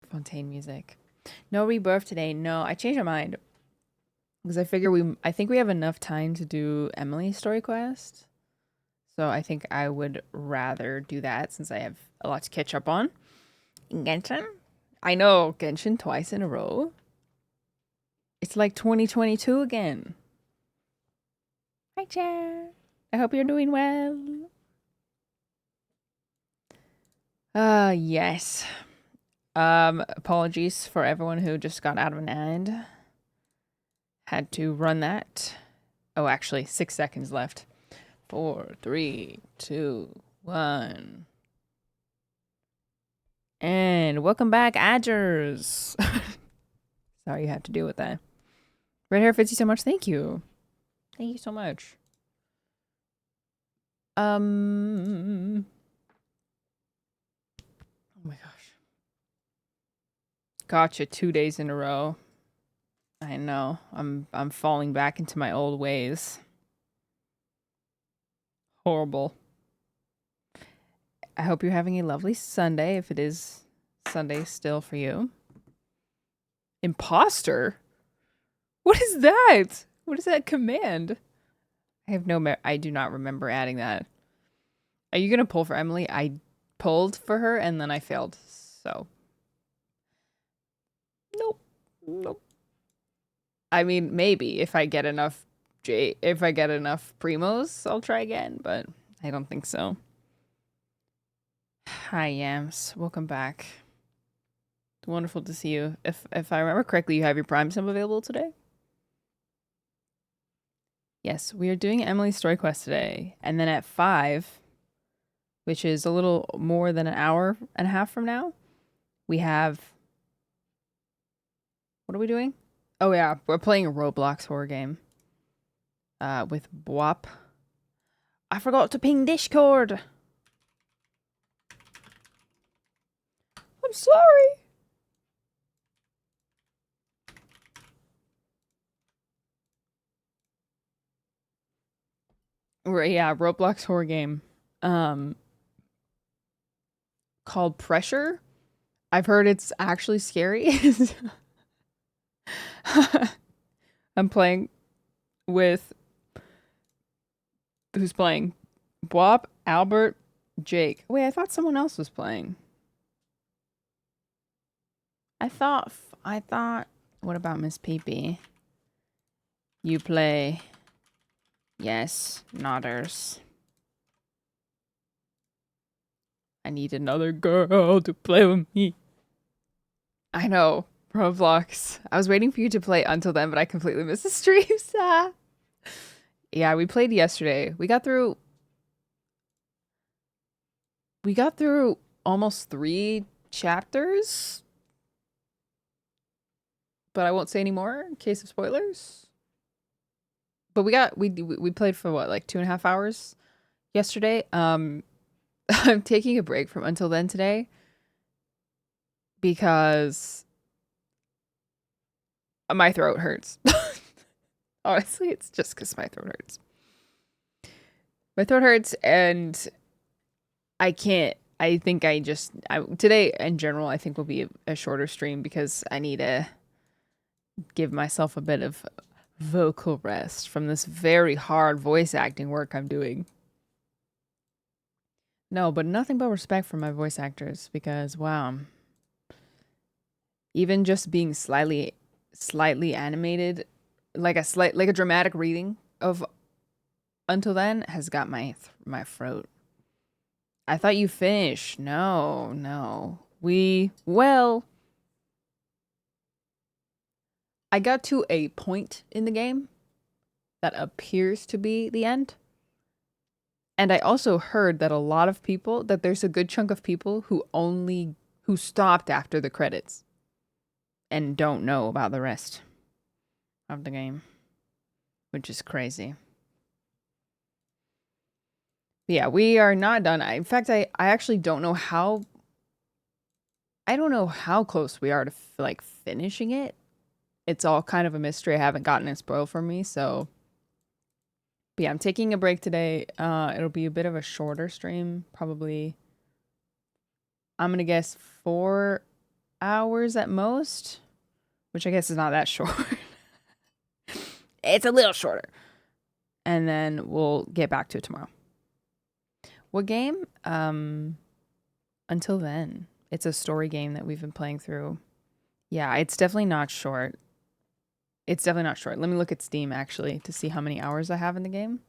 Fontaine music. No rebirth today. No, I changed my mind because I think we have enough time to do Emilie Story Quest. So I think I would rather do that since I have a lot to catch up on. Genshin? I know, Genshin twice in a row. It's like 2022 again. Hi, Chan. I hope you're doing well. Yes. Apologies for everyone who just got out of an ad. Had to run that. Oh, actually, 6 seconds left. 4, 3, 2, 1. And welcome back, Adgers. Sorry you had to deal with that. Red hair fits you so much. Thank you. Thank you so much. Oh my gosh. Gotcha 2 days in a row. I know. I'm falling back into my old ways. Horrible. I hope you're having a lovely Sunday, if it is Sunday still for you. Imposter? What is that? What is that command? I have I do not remember adding that. Are you gonna pull for Emilie? I pulled for her and then I failed. So nope. I mean, maybe if I get enough primos, I'll try again, but I don't think so. Hi, Yams. Welcome back. Wonderful to see you. If I remember correctly, you have your Prime sim available today? Yes, we are doing Emilie Story Quest today. And then at 5, which is a little more than an hour and a half from now, we have... What are we doing? Oh yeah, we're playing a Roblox horror game. With Bwop. I forgot to ping Discord! I'm sorry! Yeah, Roblox horror game. Called Pressure. I've heard it's actually scary. I'm playing with... Who's playing? Bwop, Albert, Jake. Wait, I thought someone else was playing. I thought... What about Miss PP? You play... Yes, nodders. I need another girl to play with me. I know, Roblox. I was waiting for you to play until then, but I completely missed the streams. Yeah, we played yesterday. We got through almost 3 chapters. But I won't say any more in case of spoilers. But we played for what, like 2.5 hours yesterday. I'm taking a break from until then today because my throat hurts. Honestly, it's just because my throat hurts. My throat hurts and I can't. I think today in general, I think will be a shorter stream because I need to give myself a bit of vocal rest from this very hard voice acting work I'm doing. No, but nothing but respect for my voice actors because wow. Even just being slightly animated, like a dramatic reading of Until Then has got my throat. I thought you finished. No. I got to a point in the game that appears to be the end. And I also heard that there's a good chunk of people who stopped after the credits and don't know about the rest of the game, which is crazy. But yeah, we are not done. In fact, I actually don't know how close we are to like finishing it. It's all kind of a mystery. I haven't gotten it spoiled for me, so. But yeah, I'm taking a break today. It'll be a bit of a shorter stream, probably. I'm gonna guess 4 hours at most, which I guess is not that short. It's a little shorter. And then we'll get back to it tomorrow. What game? Until then. It's a story game that we've been playing through. Yeah, it's definitely not short. It's definitely not short. Let me look at Steam, actually, to see how many hours I have in the game.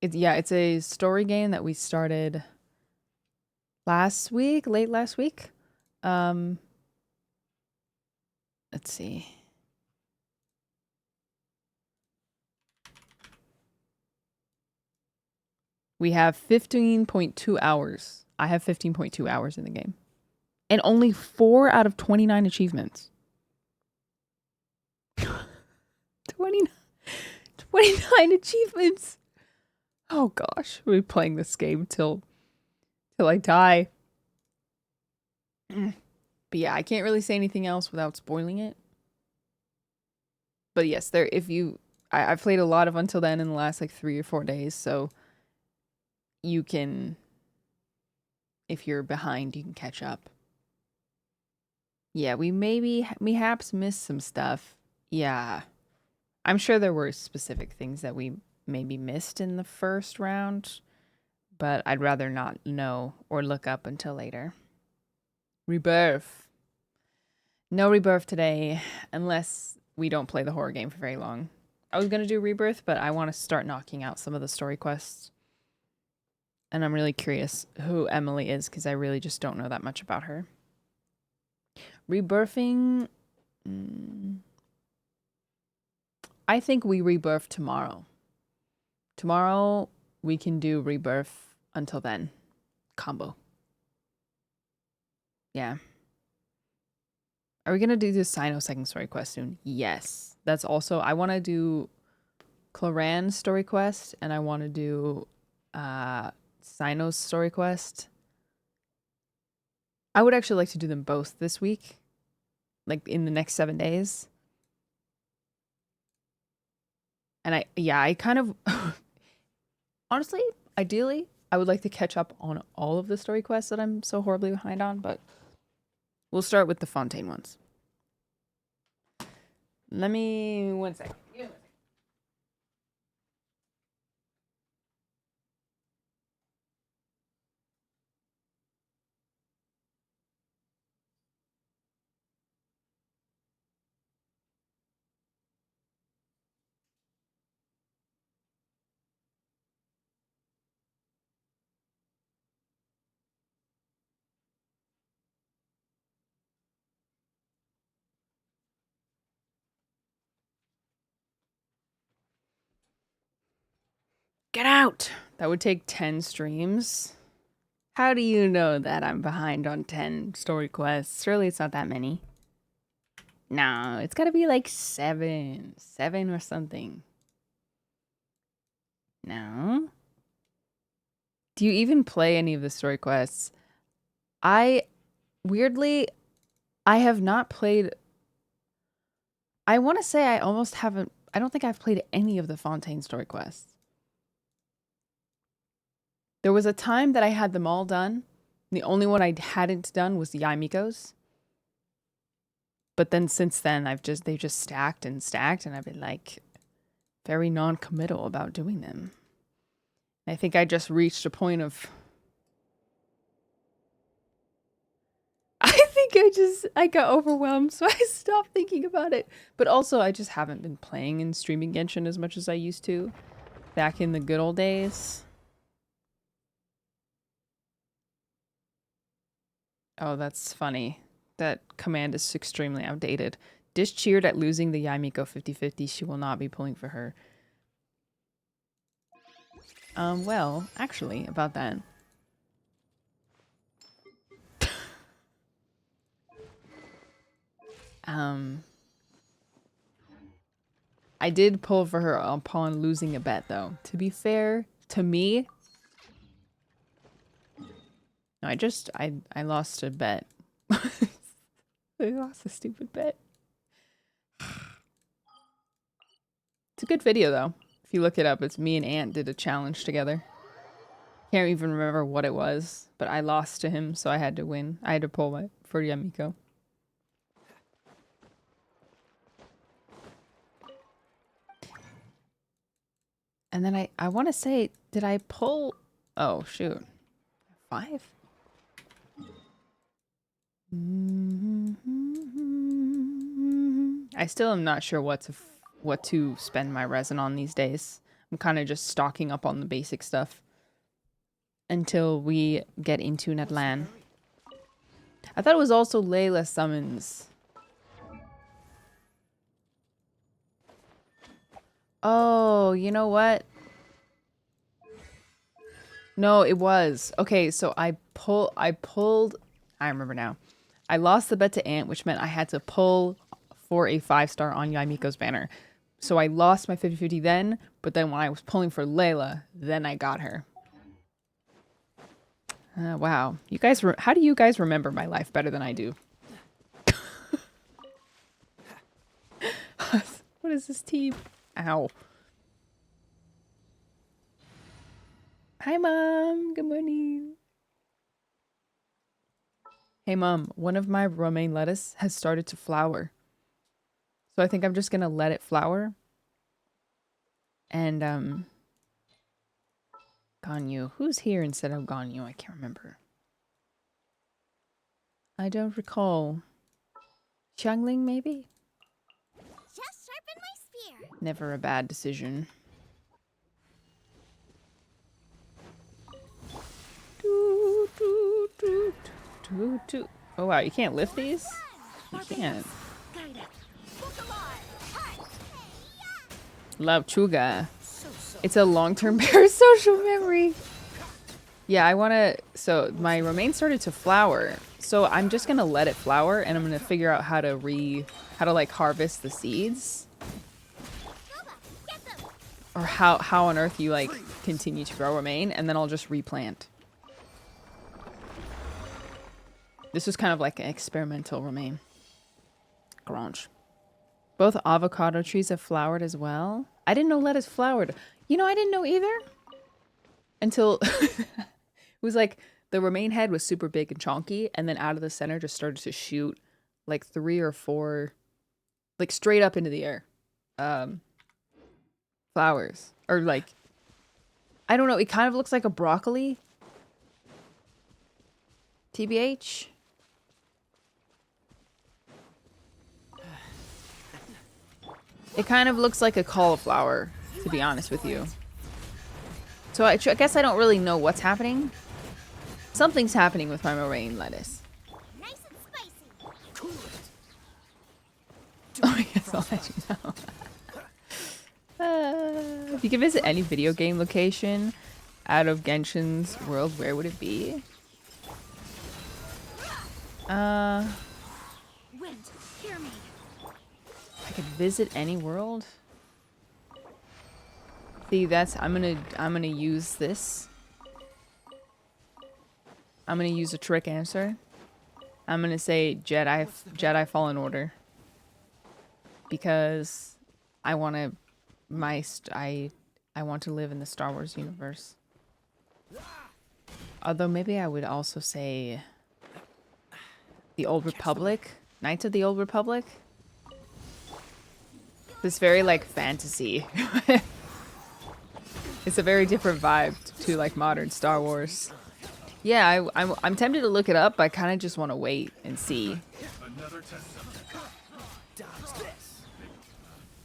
It's a story game that we started last week, late last week. Let's see. We have 15.2 hours. I have 15.2 hours in the game. And only 4 out of 29 achievements. 29 achievements. Oh gosh, we'll be playing this game till I die. But yeah, I can't really say anything else without spoiling it. But yes, I've played a lot of Until Then in the last like 3 or 4 days, so you can, if you're behind, you can catch up. Yeah, we perhaps missed some stuff. Yeah. I'm sure there were specific things that we maybe missed in the first round, but I'd rather not know or look up until later. Rebirth. No Rebirth today, unless we don't play the horror game for very long. I was going to do Rebirth, but I want to start knocking out some of the story quests. And I'm really curious who Emilie is, because I really just don't know that much about her. Rebirthing... I think we rebirth tomorrow. Tomorrow, we can do Rebirth Until Then combo. Yeah. Are we going to do the Sino second story quest soon? Yes. That's also... I want to do Claran's story quest, and I want to do Sino's story quest. I would actually like to do them both this week. Like, in the next 7 days. And I kind of... honestly, ideally, I would like to catch up on all of the story quests that I'm so horribly behind on, but we'll start with the Fontaine ones. Let me... one second. Get out! That would take 10 streams. How do you know that I'm behind on 10 story quests? Surely it's not that many. No, it's gotta be like 7. 7 or something. No? Do you even play any of the story quests? Weirdly, I have not played... I want to say I almost haven't... I don't think I've played any of the Fontaine story quests. There was a time that I had them all done. The only one I hadn't done was the Yaimiko's. But then since then, they've just stacked, and I've been like very non-committal about doing them. I think I just reached a point of... I got overwhelmed, so I stopped thinking about it. But also, I just haven't been playing and streaming Genshin as much as I used to back in the good old days. Oh, that's funny. That command is extremely outdated. Dish cheered at losing the Yaimiko 50-50. She will not be pulling for her. Well, actually, about that. I did pull for her upon losing a bet, though. To be fair, to me... No, I lost a bet. I lost a stupid bet. It's a good video, though. If you look it up, it's me and Ant did a challenge together. Can't even remember what it was, but I lost to him, so I had to win. I had to pull for Yamiko. And then I want to say, did I pull? Oh, shoot. 5? I still am not sure what to spend my resin on these days. I'm kind of just stocking up on the basic stuff until we get into Natlan. I thought it was also Layla summons. Oh, you know what? No, it was. Okay, so I pulled, I remember now. I lost the bet to Ant, which meant I had to pull for a 5-star on Yamiko's banner. So I lost my 50-50 then, but then when I was pulling for Layla, then I got her. Wow. You guys, how do you guys remember my life better than I do? What is this team? Ow. Hi, Mom. Good morning. Hey, Mom. One of my romaine lettuce has started to flower. So I think I'm just going to let it flower. And, Ganyu. Who's here instead of Ganyu? I can't remember. I don't recall. Xiangling, maybe? Just sharpen my spear. Never a bad decision. Oh wow, you can't lift these? You can't. Love Chuga. It's a long-term parasocial memory. Yeah, I want to... So, my romaine started to flower. So, I'm just going to let it flower, and I'm going to figure out how to like, harvest the seeds. Or how on earth you, like, continue to grow romaine, and then I'll just replant. This was kind of like an experimental romaine. Grange. Both avocado trees have flowered as well. I didn't know lettuce flowered. You know, I didn't know either. Until it was like the romaine head was super big and chonky, and then out of the center just started to shoot like 3 or 4, like straight up into the air. Flowers. Or like, I don't know, it kind of looks like a broccoli. TBH. It kind of looks like a cauliflower, to be honest with you. So I guess I don't really know what's happening. Something's happening with my romaine lettuce. Nice and spicy. Oh, I guess I'll let you know. If you could visit any video game location out of Genshin's world, where would it be? Wind, hear me. I could visit any world. See, that's I'm gonna use this. I'm gonna use a trick answer. I'm gonna say Jedi Fallen Order. Because I want to I want to live in the Star Wars universe. Although maybe I would also say the Old Republic, Knights of the Old Republic. This very like fantasy. It's a very different vibe to like modern Star Wars. Yeah, I'm tempted to look it up, but I kind of just want to wait and see. Another test subject. Dodge this.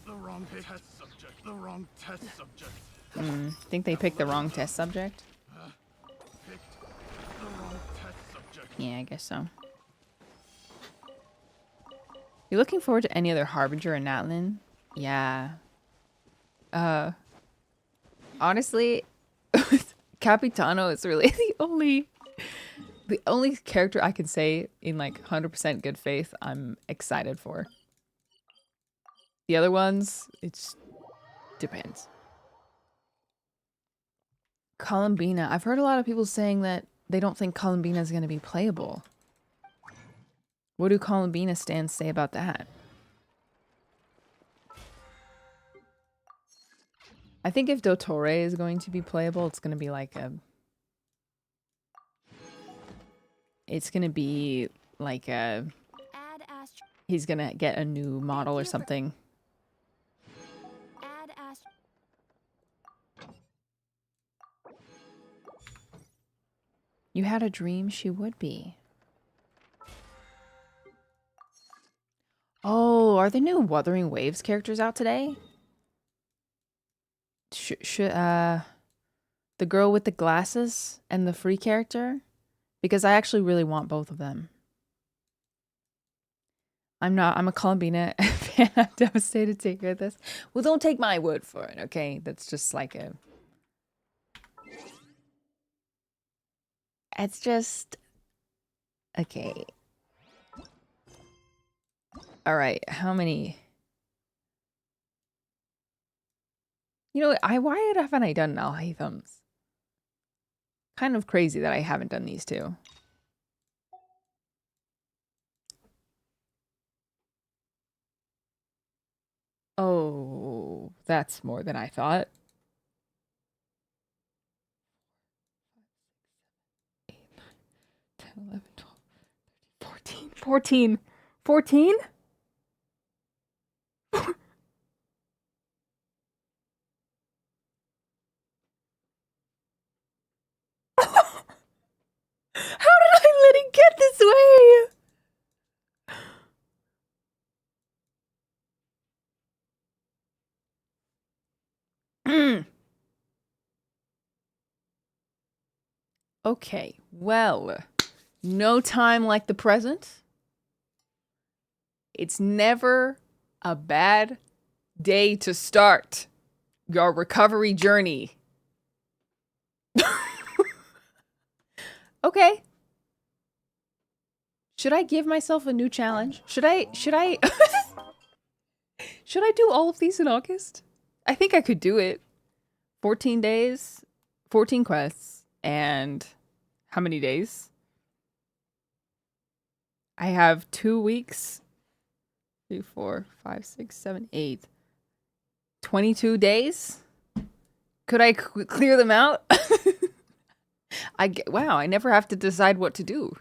The wrong test subject. The wrong test subject. Think they picked the wrong test subject? Picked the wrong test subject. Yeah, I guess so. You looking forward to any other Harbinger in Natlin? Yeah. Honestly, Capitano is really the only character I can say in like 100% good faith I'm excited for. The other ones, it depends. Columbina. I've heard a lot of people saying that they don't think Columbina is going to be playable. What do Columbina stands say about that? I think if Dottore is going to be playable, it's going to be like a... It's going to be like Add ast. he's gonna get a new model or you for- something. Add ast. You had a dream she would be. Oh, are the new Wuthering Waves characters out today? The girl with the glasses and the free character? Because I actually really want both of them. I'm a Columbina fan. I'm devastated to hear this. Well, don't take my word for it, okay? That's just like a... It's just... Okay. Alright, how many... You know, why haven't I done Alhaithams? Kind of crazy that I haven't done these two. Oh, that's more than I thought. 8, 9, 10, 11, 12, 13, 14. 14? How did I let it get this way? Okay, well, no time like the present. It's never a bad day to start your recovery journey. Okay. Should I give myself a new challenge? Should I should I do all of these in August? I think I could do it. 14 days, 14 quests, and how many days? I have 2 weeks. 3, 4, 5, 6, 7, 8. 22 days? Could I clear them out? Wow, I never have to decide what to do.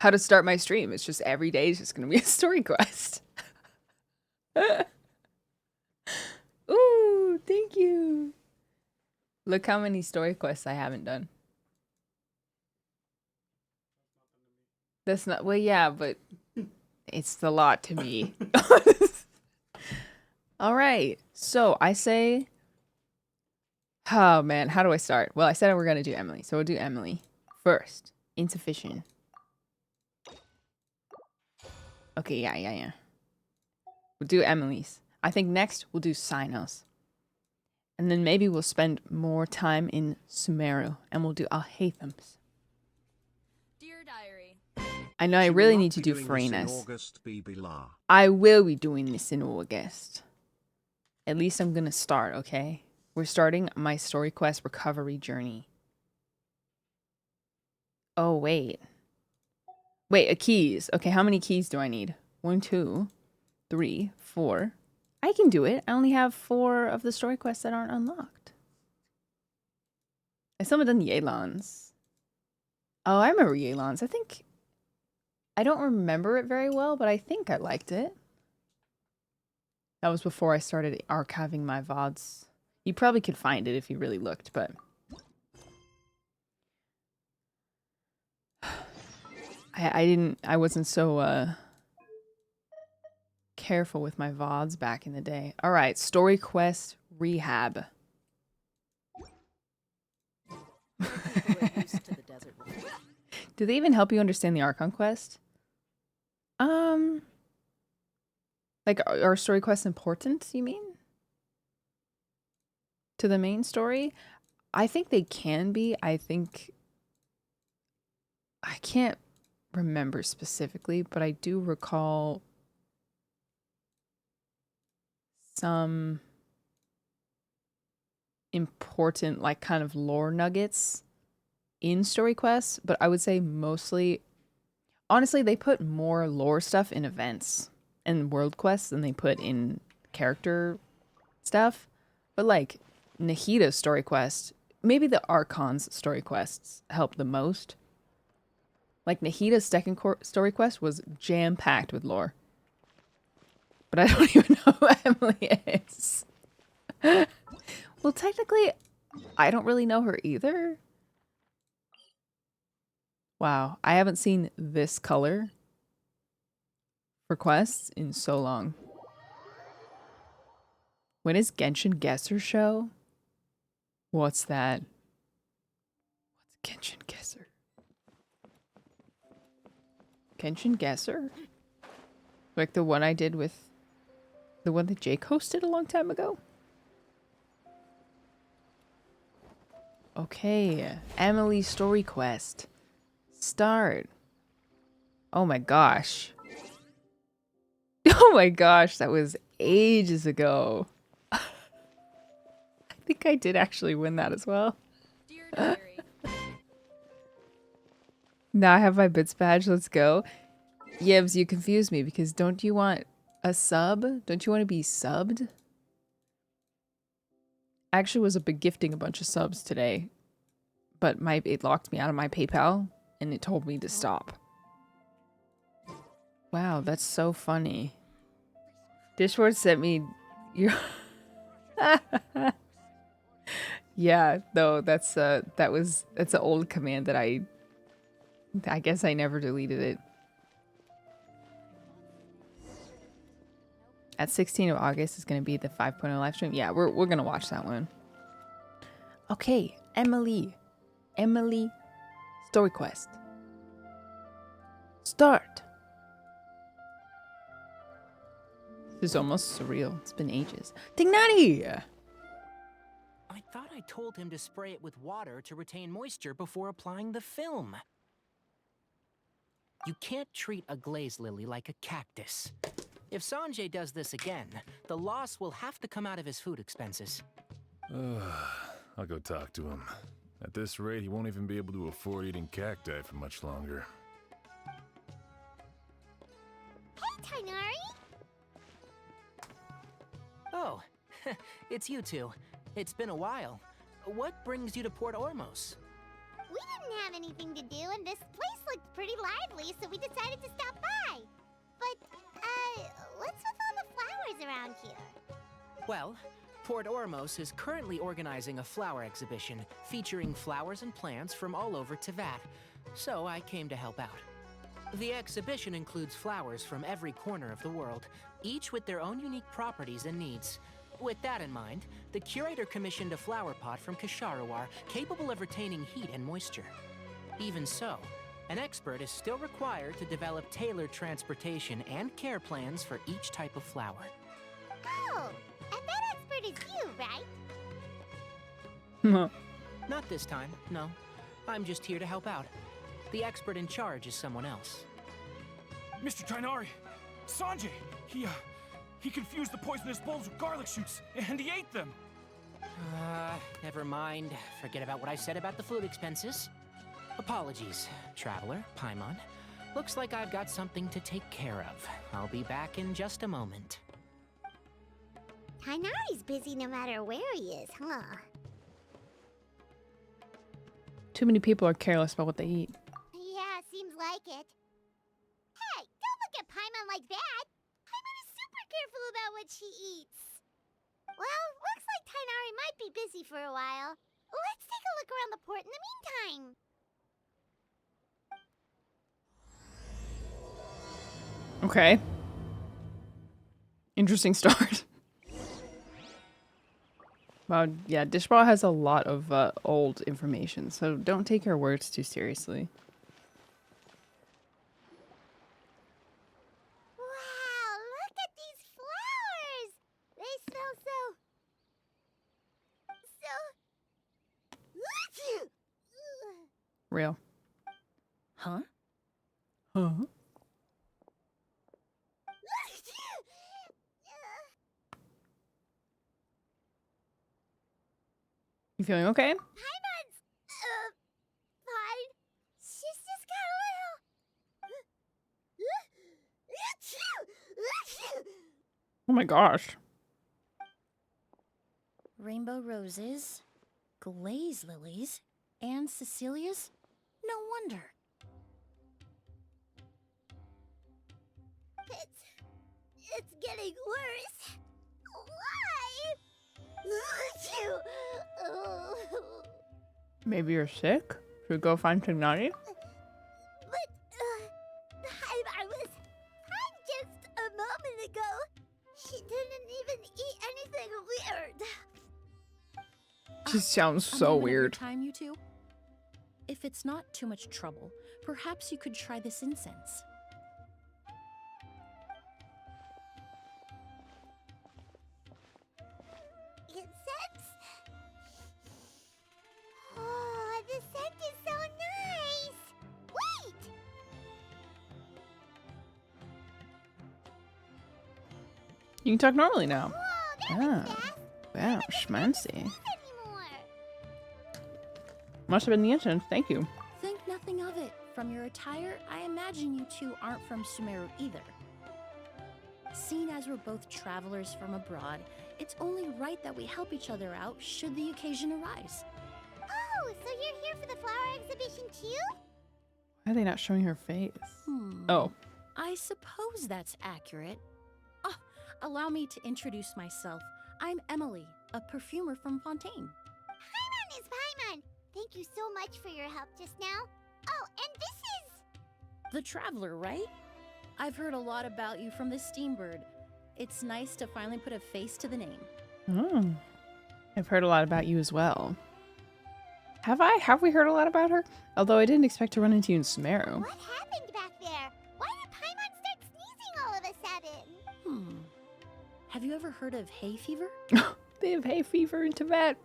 How to start my stream. It's just every day is just going to be a story quest. Ooh, thank you. Look how many story quests I haven't done. That's not, well, yeah, but it's a lot to me. All right. So I say, oh man, how do I start? Well, I said we're going to do Emilie. So we'll do Emilie first. Insufficient. Okay, yeah. We'll do Emilie's. I think next we'll do Sinos. And then maybe we'll spend more time in Sumeru. And we'll do Alhaithams. Dear diary. I know I She will really not need to be do doing this in Freyness. August, Bibila. I will be doing this in August. At least I'm going to start, okay? We're starting my story quest recovery journey. Oh, wait. Wait, keys. Okay, how many keys do I need? 1, 2, 3, 4. I can do it. I only have 4 of the story quests that aren't unlocked. I still haven't done Yelan's. Oh, I remember Yelan's. I don't remember it very well, but I think I liked it. That was before I started archiving my VODs. You probably could find it if you really looked, but... I wasn't so, careful with my VODs back in the day. Alright, Story Quest Rehab. Do they even help you understand the Archon quest? Like, are story quests important, you mean? To the main story? I think they can be. I can't remember specifically, but I do recall some important, like, kind of lore nuggets in story quests, but I would say mostly, honestly, they put more lore stuff in events and world quests than they put in character stuff. But like Nahita's story quest, maybe the Archon's story quests help the most. Like Nahida's second story quest was jam-packed with lore. But I don't even know who Emilie is. Well, technically, I don't really know her either. Wow, I haven't seen this color for quests in so long. When is Genshin Guesser show? What's that? What's Genshin Guesser? Genshin Guesser? Like the one I did with... The one that Jake hosted a long time ago? Okay, Emilie Story Quest. Start. Oh my gosh. Oh my gosh, that was ages ago. I think I did actually win that as well. Dear Diary. Now I have my bits badge, let's go. Yibs, you confuse me because don't you want a sub? Don't you want to be subbed? I actually was gifting a bunch of subs today, but it locked me out of my PayPal and it told me to stop. Wow, that's so funny. Dishward sent me your yeah, though that's an old command that I guess I never deleted it. At 16th of August is going to be the 5.0 live stream. Yeah, we're going to watch that one. Okay, Emilie Story Quest. Start. This is almost surreal. It's been ages. Tignani! I thought I told him to spray it with water to retain moisture before applying the film. You can't treat a glaze lily like a cactus. If Sanjay does this again, the loss will have to come out of his food expenses. I'll go talk to him. At this rate, he won't even be able to afford eating cacti for much longer. Hey, Tainari! Oh, it's you two. It's been a while. What brings you to Port Ormos? We didn't have anything to do, and this place looked pretty lively, so we decided to stop by. But, what's with all the flowers around here? Well, Port Ormos is currently organizing a flower exhibition featuring flowers and plants from all over Teyvat, so I came to help out. The exhibition includes flowers from every corner of the world, each with their own unique properties and needs. With that in mind, the curator commissioned a flower pot from Kasharawar capable of retaining heat and moisture. Even so, an expert is still required to develop tailored transportation and care plans for each type of flower. Oh, and that expert is you, right? Not this time, no. I'm just here to help out. The expert in charge is someone else. Mr. Tainari! Sanjay! He confused the poisonous bulbs with garlic shoots, and he ate them! Never mind. Forget about what I said about the food expenses. Apologies, Traveler, Paimon. Looks like I've got something to take care of. I'll be back in just a moment. Tainari's busy no matter where he is, huh? Too many people are careless about what they eat. Yeah, seems like it. Hey, don't look at Paimon like that! Paimon is super careful about what she eats. Well, looks like Tainari might be busy for a while. Let's take a look around the port in the meantime. Okay. Interesting start. Wow, yeah, Dishbra has a lot of old information, so don't take her words too seriously. Wow, look at these flowers! They smell so... Real. Huh? Huh? You feeling okay? Paimon's... fine. She's just got a little... Oh my gosh. Rainbow roses, glaze lilies, and Cecilia's? No wonder. It's getting worse. Why? Maybe you're sick? Should we go find Tignari? But, I was fine just a moment ago. She didn't even eat anything weird. She sounds A so moment of your weird. time, you two? If it's not too much trouble, perhaps you could try this incense. Incense? Oh, the scent is so nice. Wait! You can talk normally now. Whoa, that was Oh. fast. Wow, schmancy. Anymore. Must have been the incense. Thank you. Think nothing of it. From your attire, I imagine you two aren't from Sumeru either. Seeing as we're both travelers from abroad, it's only right that we help each other out should the occasion arise. Oh, so you're here for the flower exhibition too? Why are they not showing her face? Hmm. Oh. I suppose that's accurate. Oh, allow me to introduce myself. I'm Emilie, a perfumer from Fontaine. Paimon is Paimon. Thank you so much for your help just now. Oh, and this is... The Traveler, right? I've heard a lot about you from the Steambird. It's nice to finally put a face to the name. Oh. I've heard a lot about you as well. Have I? Have we heard a lot about her? Although I didn't expect to run into you in Sumeru. What happened back there? Why did Paimon start sneezing all of a sudden? Have you ever heard of hay fever? They have hay fever in Tibet.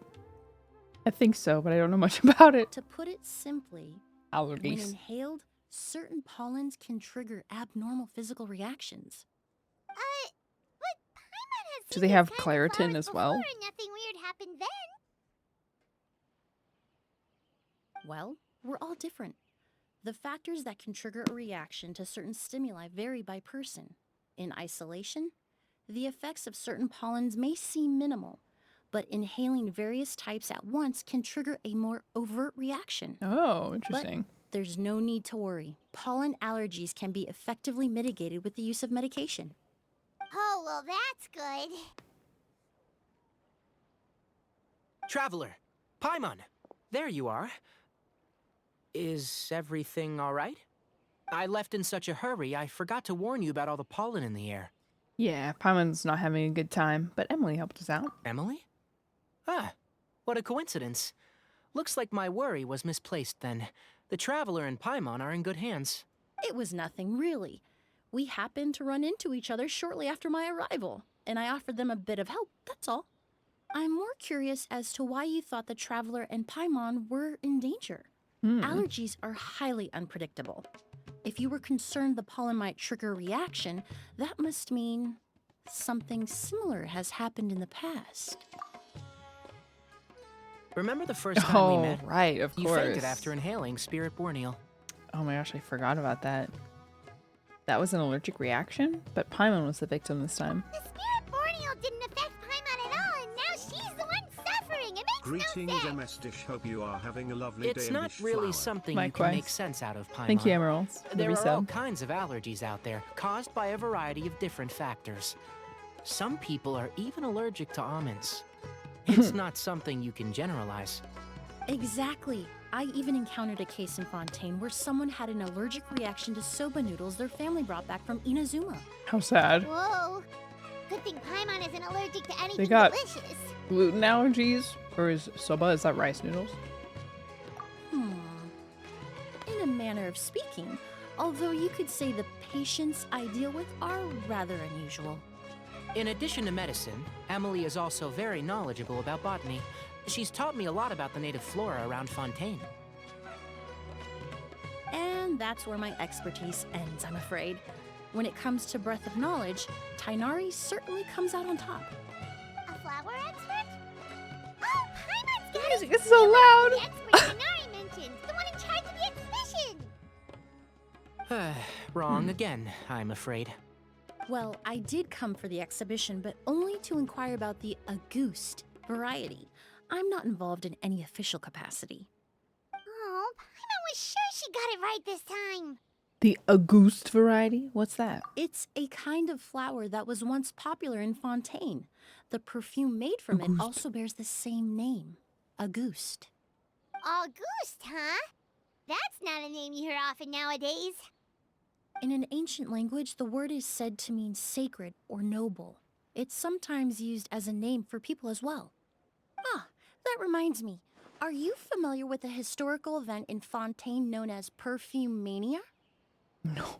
I think so, but I don't know much about it. To put it simply, when Allergies. inhaled, certain pollens can trigger abnormal physical reactions. But Paimon has Do seen they these have kinds of Claritin flowers as well? before and nothing weird happened then. Well, we're all different. The factors that can trigger a reaction to certain stimuli vary by person. In isolation, the effects of certain pollens may seem minimal, but inhaling various types at once can trigger a more overt reaction. Oh, interesting. There's no need to worry. Pollen allergies can be effectively mitigated with the use of medication. Oh, well, that's good. Traveler, Paimon, there you are. Is everything all right? I left in such a hurry, I forgot to warn you about all the pollen in the air. Yeah, Paimon's not having a good time, but Emilie helped us out. Emilie? Ah, what a coincidence. Looks like my worry was misplaced then. The Traveler and Paimon are in good hands. It was nothing, really. We happened to run into each other shortly after my arrival, and I offered them a bit of help, that's all. I'm more curious as to why you thought the Traveler and Paimon were in danger. Allergies are highly unpredictable. If you were concerned the pollen might trigger a reaction, that must mean something similar has happened in the past. Remember the first time we Oh, met? right, of You course. fainted after inhaling Spirit Borneal. Oh my gosh, I forgot about that. That was an allergic reaction, but Paimon was the victim this time. The Spirit Borneal didn't affect Paimon at all, and now she's the one suffering. It makes Greetings, no sense. MS Dish. Hope you are having a lovely day. It's in not this really flower. something you Likewise. can make sense out of, Paimon. Thank you, Emeralds. for the There are all resub. kinds of allergies out there, caused by a variety of different factors. Some people are even allergic to almonds. It's not something you can generalize. Exactly. I even encountered a case in Fontaine where someone had an allergic reaction to soba noodles their family brought back from Inazuma. How sad. Whoa. Good thing Paimon isn't allergic to anything got- delicious. Gluten allergies? Or is soba, is that rice noodles? In a manner of speaking, although you could say the patients I deal with are rather unusual. In addition to medicine, Emilie is also very knowledgeable about botany. She's taught me a lot about the native flora around Fontaine. And that's where my expertise ends, I'm afraid. When it comes to breadth of knowledge, Tainari certainly comes out on top. A flower expert? Oh, Paimon's got Music it. is so loud. The expert Inari mentioned, the one in charge of the exhibition. Wrong again, I'm afraid. Well, I did come for the exhibition, but only to inquire about the Auguste variety. I'm not involved in any official capacity. Oh, Paimon was sure she got it right this time. The Auguste variety? What's that? It's a kind of flower that was once popular in Fontaine. The perfume made from it Auguste. also bears the same name, Auguste. Auguste, huh? That's not a name you hear often nowadays. In an ancient language, the word is said to mean sacred or noble. It's sometimes used as a name for people as well. Ah, that reminds me. Are you familiar with a historical event in Fontaine known as Perfume Mania? No.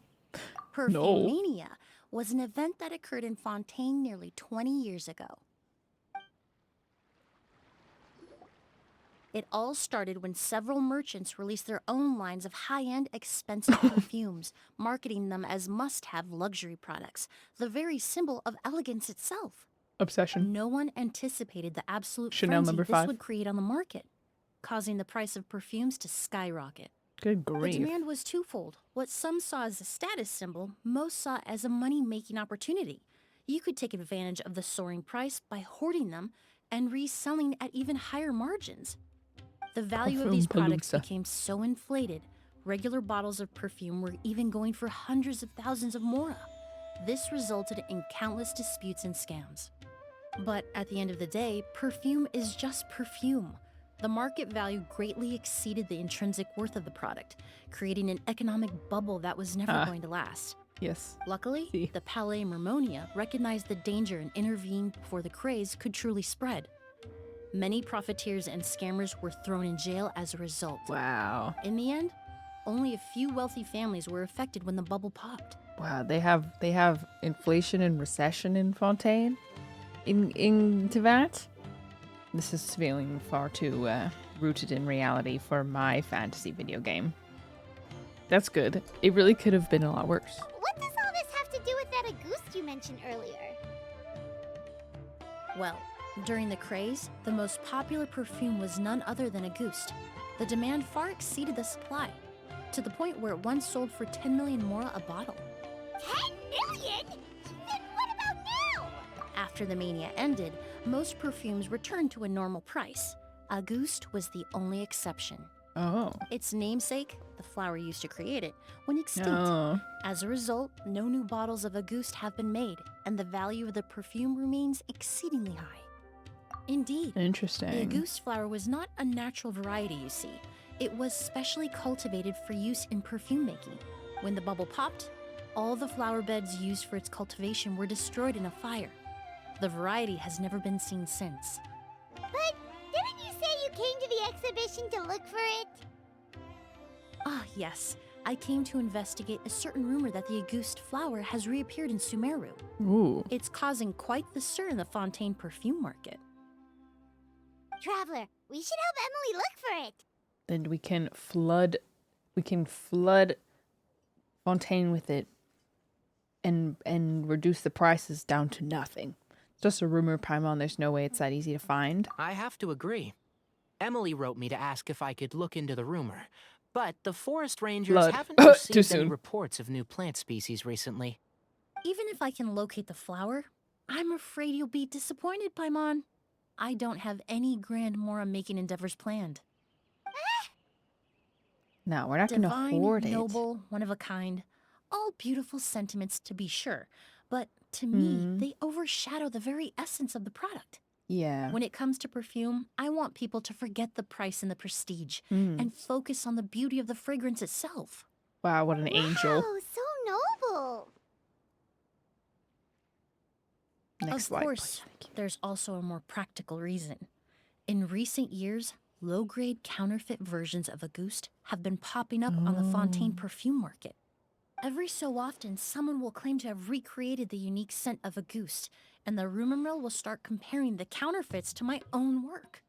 Perfume Mania was an event that occurred in Fontaine nearly 20 years ago. It all started when several merchants released their own lines of high-end, expensive perfumes, marketing them as must-have luxury products, the very symbol of elegance itself. Obsession. No one anticipated the absolute Chanel frenzy number this 5. would create on the market, causing the price of perfumes to skyrocket. Good The grief. demand was twofold. What some saw as a status symbol, most saw as a money-making opportunity. You could take advantage of the soaring price by hoarding them and reselling at even higher margins. The value of these products Perfume-palooza. became so inflated, regular bottles of perfume were even going for hundreds of thousands of mora. This resulted in countless disputes and scams. But at the end of the day, perfume is just perfume. The market value greatly exceeded the intrinsic worth of the product, creating an economic bubble that was never going to last. Yes. Luckily, See. the Palais Mermonia recognized the danger and intervened before the craze could truly spread. Many profiteers and scammers were thrown in jail as a result. Wow. In the end, only a few wealthy families were affected when the bubble popped. Wow. They have inflation and recession in Fontaine. In Tevat. This is feeling far too rooted in reality for my fantasy video game. That's good. It really could have been a lot worse. What does all this have to do with that Auguste you mentioned earlier? Well, during the craze, the most popular perfume was none other than Auguste. The demand far exceeded the supply, to the point where it once sold for 10 million mora a bottle. 10 million? Then what about now? After the mania ended, most perfumes returned to a normal price. Auguste was the only exception. Oh. Its namesake, the flower used to create it, went extinct. Oh. As a result, no new bottles of Auguste have been made, and the value of the perfume remains exceedingly high. Indeed, Interesting. the Auguste flower was not a natural variety, you see. It was specially cultivated for use in perfume making. When the bubble popped, all the flower beds used for its cultivation were destroyed in a fire. The variety has never been seen since. But didn't you say you came to the exhibition to look for it? Ah, yes. I came to investigate a certain rumor that the Auguste flower has reappeared in Sumeru. Ooh. It's causing quite the stir in the Fontaine perfume market. Traveler, we should help Emilie look for it. Then we can flood Fontaine with it and reduce the prices down to nothing. It's just a rumor, Paimon. There's no way it's that easy to find. I have to agree. Emilie wrote me to ask if I could look into the rumor, but the forest rangers Blood. haven't Too received any soon. reports of new plant species recently. Even if I can locate the flower, I'm afraid you'll be disappointed, Paimon. I don't have any grand mora making endeavors planned. No, we're not going to Divine, hoard it. noble, one of a kind. All beautiful sentiments to be sure, but to me, they overshadow the very essence of the product. Yeah. When it comes to perfume, I want people to forget the price and the prestige and focus on the beauty of the fragrance itself. Wow, what an angel. Wow, so noble. Next Of slide, course, please. there's also a more practical reason. In recent years, low-grade counterfeit versions of Auguste have been popping up on the Fontaine perfume market. Every so often, someone will claim to have recreated the unique scent of Auguste, and the rumor mill will start comparing the counterfeits to my own work.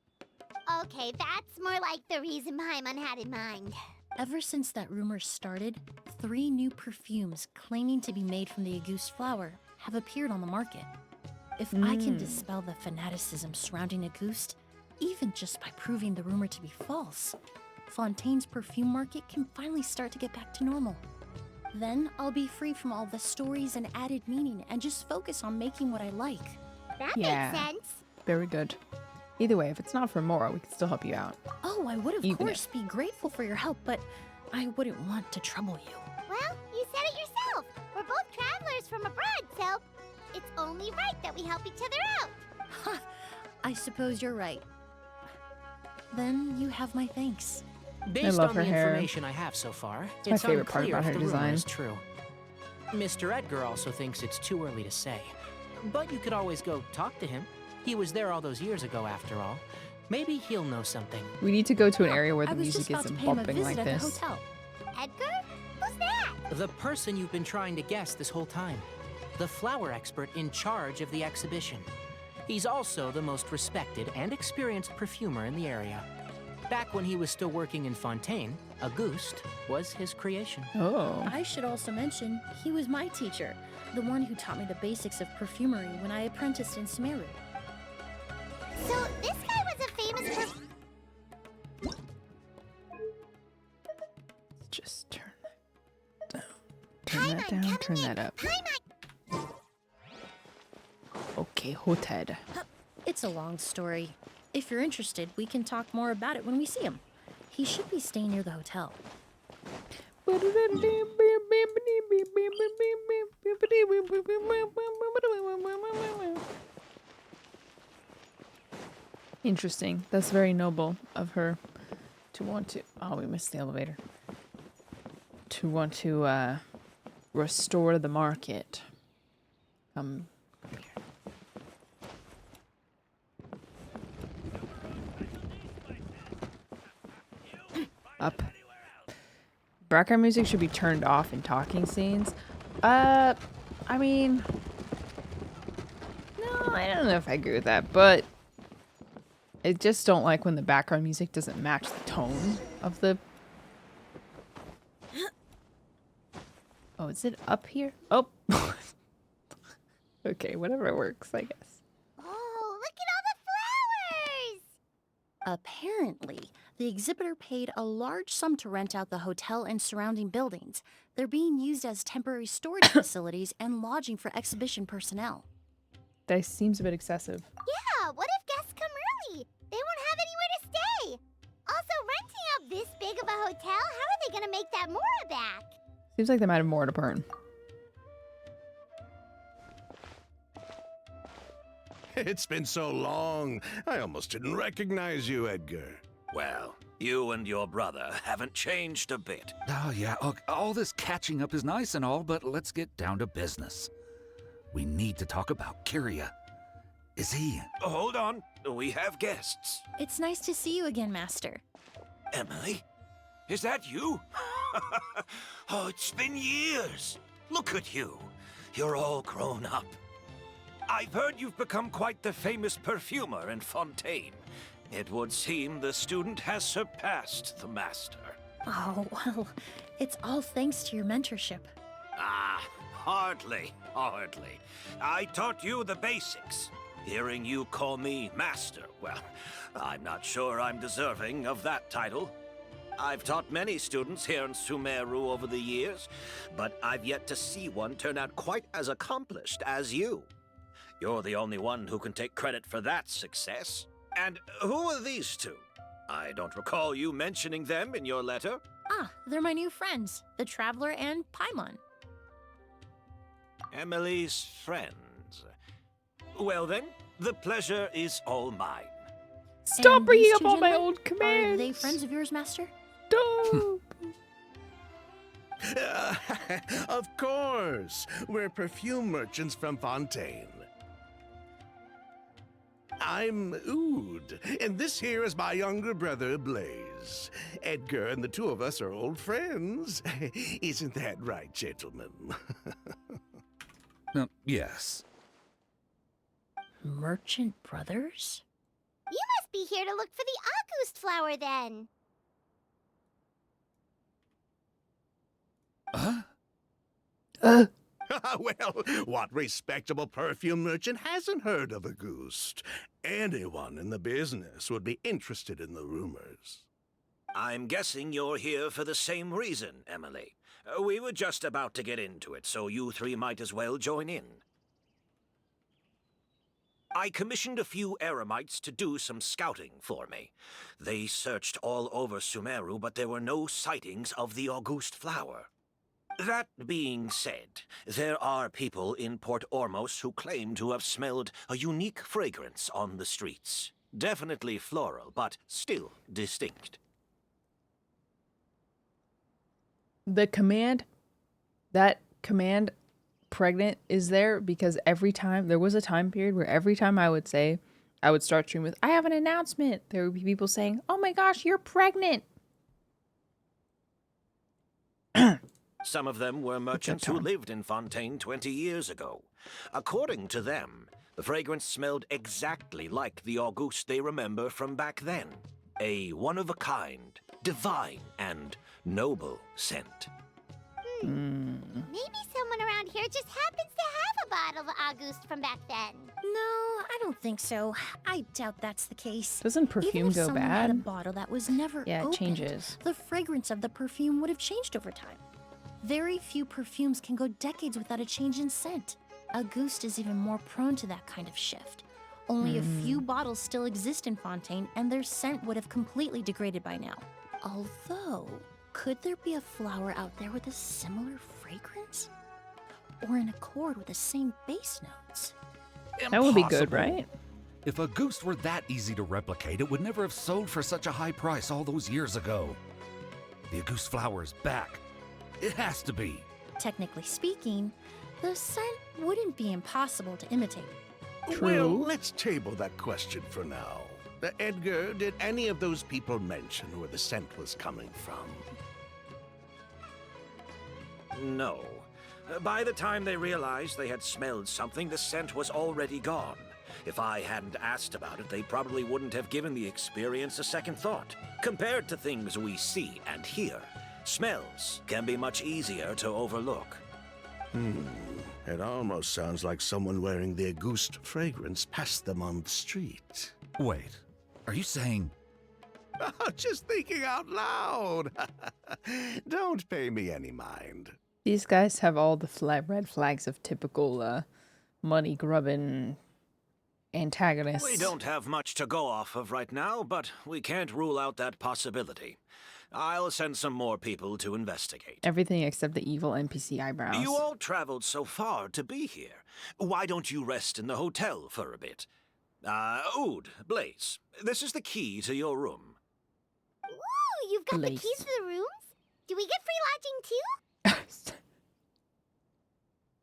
Okay, that's more like the reason Paimon had in mind. Ever since that rumor started, 3 new perfumes claiming to be made from the Auguste flower have appeared on the market. If I can dispel the fanaticism surrounding Auguste, even just by proving the rumor to be false, Fontaine's perfume market can finally start to get back to normal. Then I'll be free from all the stories and added meaning and just focus on making what I like. That Yeah. makes sense. Very good. Either way, if it's not for Mora, we can still help you out. Oh, I would of Even course be grateful for your help, but I wouldn't want to trouble you. Well, travelers from abroad, so it's only right that we help each other out. Huh, I suppose you're right. Then you have my thanks. Based love on her the hair. information I have so far, my it's favorite part unclear about if her the rumor design. is true. Mr. Edgar also thinks it's too early to say. But you could always go talk to him. He was there all those years ago, after all. Maybe he'll know something. We need to go to an area where I the was music just about to isn't pay him a bumping visit like at the this. hotel. Edgar? Who's that? The person you've been trying to guess this whole time. The flower expert in charge of the exhibition. He's also the most respected and experienced perfumer in the area. Back when he was still working in Fontaine, Auguste was his creation. Oh. I should also mention, he was my teacher, the one who taught me the basics of perfumery when I apprenticed in Sumeru. So this guy was a famous Just turn that down. Turn that down, turn that up. Okay, hotel. It's a long story. If you're interested, we can talk more about it when we see him. He should be staying near the hotel. Interesting. That's very noble of her to want to... Oh, we missed the elevator. To want to restore the market. Come here. Up. Background music should be turned off in talking scenes. I mean... No, I don't know if I agree with that, but... I just don't like when the background music doesn't match the tone of the... Oh, is it up here? Oh! Okay, whatever works, I guess. Oh, look at all the flowers! Apparently, the exhibitor paid a large sum to rent out the hotel and surrounding buildings. They're being used as temporary storage facilities and lodging for exhibition personnel. That seems a bit excessive. Yeah, what if guests come early? They won't have anywhere to stay. Also, renting out this big of a hotel, how are they gonna make that Mora back? Seems like they might have more to burn. It's been so long, I almost didn't recognize you, Edgar. Well, you and your brother haven't changed a bit. Oh, yeah, all this catching up is nice and all, but let's get down to business. We need to talk about Kyria. Is he... Hold on, we have guests. It's nice to see you again, Master. Emilie? Is that you? Oh, it's been years. Look at you. You're all grown up. I've heard you've become quite the famous perfumer in Fontaine. It would seem the student has surpassed the master. Oh, well, it's all thanks to your mentorship. Ah, hardly. I taught you the basics. Hearing you call me master, well, I'm not sure I'm deserving of that title. I've taught many students here in Sumeru over the years, but I've yet to see one turn out quite as accomplished as you. You're the only one who can take credit for that success. And who are these two? I don't recall you mentioning them in your letter. Ah, they're my new friends, the Traveler and Paimon. Emilie's friends. Well then, the pleasure is all mine. Stop And bringing these up two all my gentlemen, old commands! Are they friends of yours, Master? Stop! Of course, we're perfume merchants from Fontaine. I'm Oud, and this here is my younger brother, Blaze. Edgar and the two of us are old friends. Isn't that right, gentlemen? Yes. Merchant brothers? You must be here to look for the August flower then. Well, what respectable perfume merchant hasn't heard of Auguste? Anyone in the business would be interested in the rumors. I'm guessing you're here for the same reason, Emilie. We were just about to get into it, so you three might as well join in. I commissioned a few eremites to do some scouting for me. They searched all over Sumeru, but there were no sightings of the Auguste flower. That being said, there are people in Port Ormos who claim to have smelled a unique fragrance on the streets. Definitely floral, but still distinct. The command, that command pregnant is there because every time, there was a time period where every time I would start stream with, I have an announcement, there would be people saying, oh my gosh, you're pregnant. Some of them were merchants who lived in Fontaine 20 years ago. According to them, the fragrance smelled exactly like the Auguste they remember from back then. A one-of-a-kind, divine, and noble scent. Maybe someone around here just happens to have a bottle of Auguste from back then. No, I don't think so. I doubt that's the case. Doesn't perfume Even if go someone had a bad? bottle that was never Yeah, it opened, changes. the fragrance of the perfume would have changed over time. Very few perfumes can go decades without a change in scent. Auguste is even more prone to that kind of shift. Only a few bottles still exist in Fontaine, and their scent would have completely degraded by now. Although, could there be a flower out there with a similar fragrance? Or in accord with the same base notes? That would be good, Impossible. right? If a goose were that easy to replicate, it would never have sold for such a high price all those years ago. The Auguste flower is back. It has to be. Technically speaking, the scent wouldn't be impossible to imitate. Well, let's table that question for now. Edgar, did any of those people mention where the scent was coming from? No. By the time they realized they had smelled something, the scent was already gone. If I hadn't asked about it, they probably wouldn't have given the experience a second thought. Compared to things we see and hear, smells can be much easier to overlook. It almost sounds like someone wearing the Auguste fragrance passed them on the street. Wait, are you saying... Just thinking out loud. Don't pay me any mind. These guys have all the red flags of typical money grubbing antagonists. We don't have much to go off of right now, but we can't rule out that possibility. I'll send some more people to investigate. Everything except the evil NPC eyebrows. You all traveled so far to be here. Why don't you rest in the hotel for a bit? Oud, Blaze, this is the key to your room. Ooh, you've got the Blaze. keys to the rooms? Do we get free lodging too?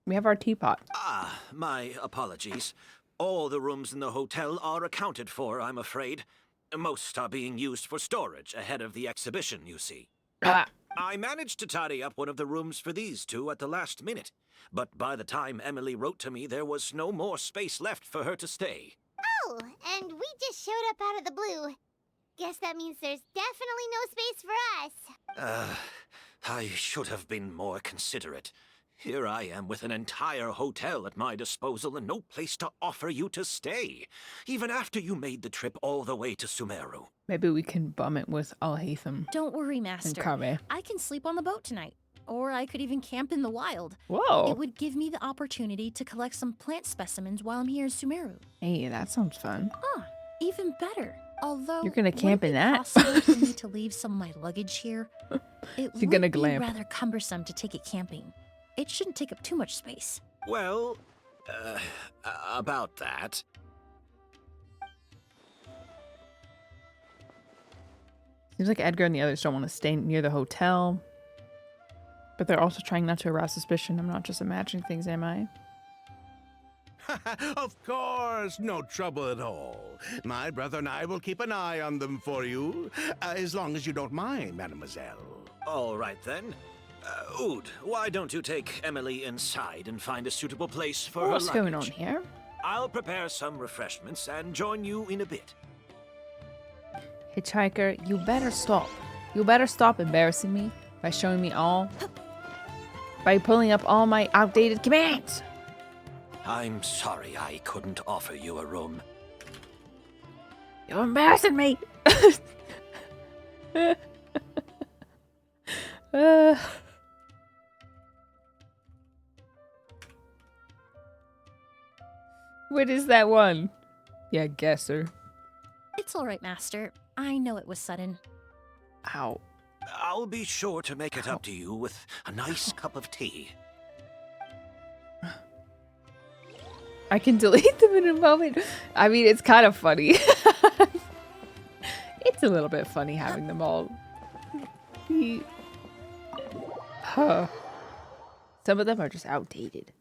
We have our teapot. My apologies. All the rooms in the hotel are accounted for, I'm afraid. Most are being used for storage ahead of the exhibition, you see. I managed to tidy up one of the rooms for these two at the last minute, but by the time Emilie wrote to me, there was no more space left for her to stay. Oh, and we just showed up out of the blue. Guess that means there's definitely no space for us. I should have been more considerate. Here I am with an entire hotel at my disposal and no place to offer you to stay, even after you made the trip all the way to Sumeru. Maybe we can bum it with Al-Haitham Don't worry, and Master. Kame. I can sleep on the boat tonight. Or I could even camp in the wild. Whoa. It would give me the opportunity to collect some plant specimens while I'm here in Sumeru. Hey, that sounds fun. Even better. Although, You're gonna would camp it in be that? possible for me to leave some of my luggage here? It You're gonna would be glamp. rather cumbersome to take it camping. It shouldn't take up too much space. Well, about that. Seems like Edgar and the others don't want to stay near the hotel. But they're also trying not to arouse suspicion. I'm not just imagining things, am I? Of course, no trouble at all. My brother and I will keep an eye on them for you, as long as you don't mind, mademoiselle. All right, then. Oud, why don't you take Emilie inside and find a suitable place for What's her going on luggage? here? I'll prepare some refreshments and join you in a bit. Hitchhiker, you better stop. You better stop embarrassing me by showing me all... by pulling up all my outdated commands. I'm sorry I couldn't offer you a room. You're embarrassing me. What is that one? Yeah, guesser. It's all right, Master. I know it was sudden. Ow. I'll be sure to make it up to you with a nice cup of tea. I can delete them in a moment. I mean, it's kind of funny. It's a little bit funny having them all be... Huh. Some of them are just outdated.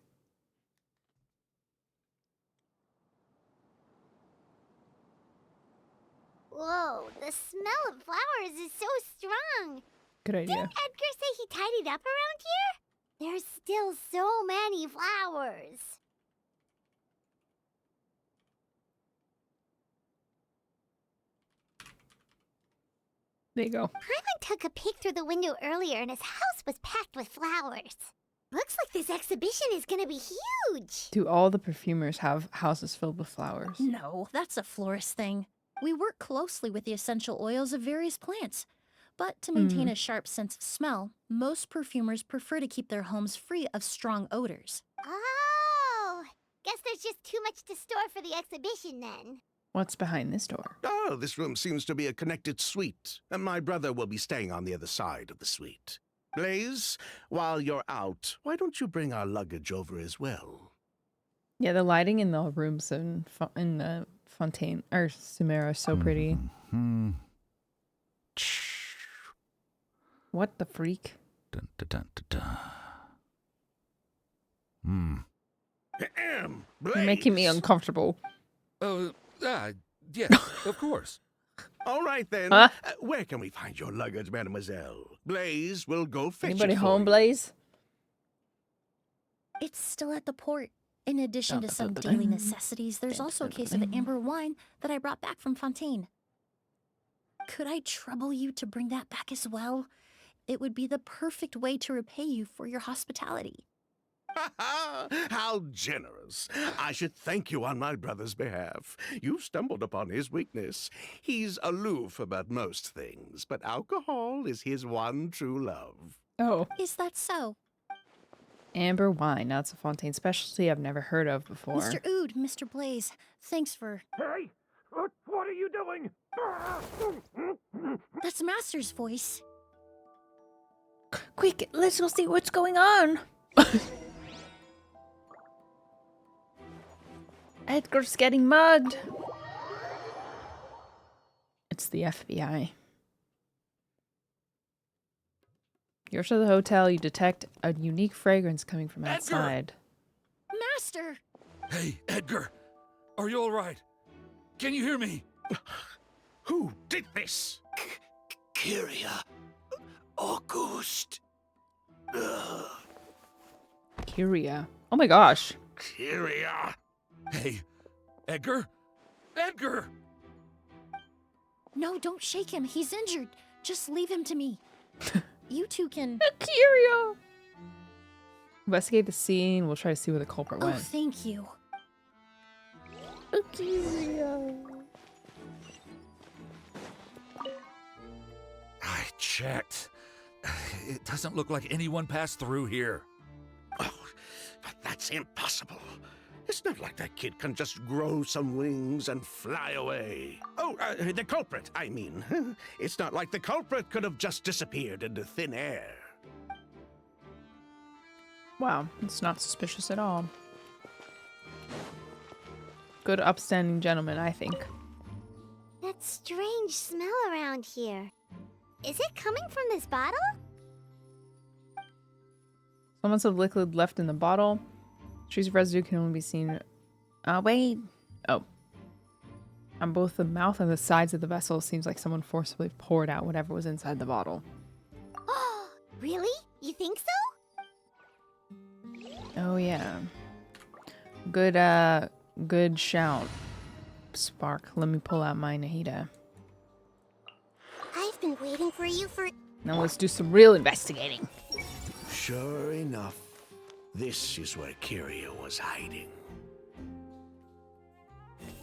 Whoa, the smell of flowers is so strong. Good idea. Didn't Edgar say he tidied up around here? There's still so many flowers. There you go. Hyman took a peek through the window earlier and his house was packed with flowers. Looks like this exhibition is gonna be huge. Do all the perfumers have houses filled with flowers? No, that's a florist thing. We work closely with the essential oils of various plants. But to maintain a sharp sense of smell, most perfumers prefer to keep their homes free of strong odors. Oh, guess there's just too much to store for the exhibition then. What's behind this door? Oh, this room seems to be a connected suite, and my brother will be staying on the other side of the suite. Blaze, while you're out, why don't you bring our luggage over as well? Yeah, the lighting in the rooms in the Fontaine or Sumera is so pretty. What the freak? Dun, dun, dun, dun, dun. You're making me uncomfortable. Yes, of course. All right then. Huh? Where can we find your luggage, mademoiselle? Blaze will go fetch Anybody it for home, you. Blaze? It's still at the port. In addition to some Dun, dun, daily dun. necessities, there's also a case of amber wine that I brought back from Fontaine. Could I trouble you to bring that back as well? It would be the perfect way to repay you for your hospitality. How generous. I should thank you on my brother's behalf. You stumbled upon his weakness. He's aloof about most things, but alcohol is his one true love. Oh. Is that so? Amber wine. That's a Fontaine specialty I've never heard of before. Mr. Ood, Mr. Blaze, thanks for... Hey! What are you doing? That's Master's voice. Quick, let's go see what's going on. Edgar's getting mugged. It's the FBI. You're to the hotel. You detect a unique fragrance coming from outside. Master! Hey, Edgar. Are you all right? Can you hear me? Who did this? Kyria. Auguste. Kyria. Oh my gosh. Kyria. Hey, Edgar? Edgar! No, don't shake him. He's injured. Just leave him to me. You two can... Kyria! Investigate the scene. We'll try to see where the culprit Oh, went. thank you. Kyria. I checked. It doesn't look like anyone passed through here. Oh, but that's impossible. It's not like that kid can just grow some wings and fly away. Oh, the culprit, I mean. It's not like the culprit could have just disappeared into thin air. Wow, it's not suspicious at all. Good upstanding gentleman, I think. That strange smell around here. Is it coming from this bottle? Someone's of liquid left in the bottle. Trace residue can only be seen. Wait. Oh. On both the mouth and the sides of the vessel, it seems like someone forcibly poured out whatever was inside the bottle. Oh, really? You think so? Oh yeah. Good good shout. Spark. Let me pull out my Nahida. I've been waiting for you for... Now let's do some real investigating. Sure enough, this is where Kyria was hiding.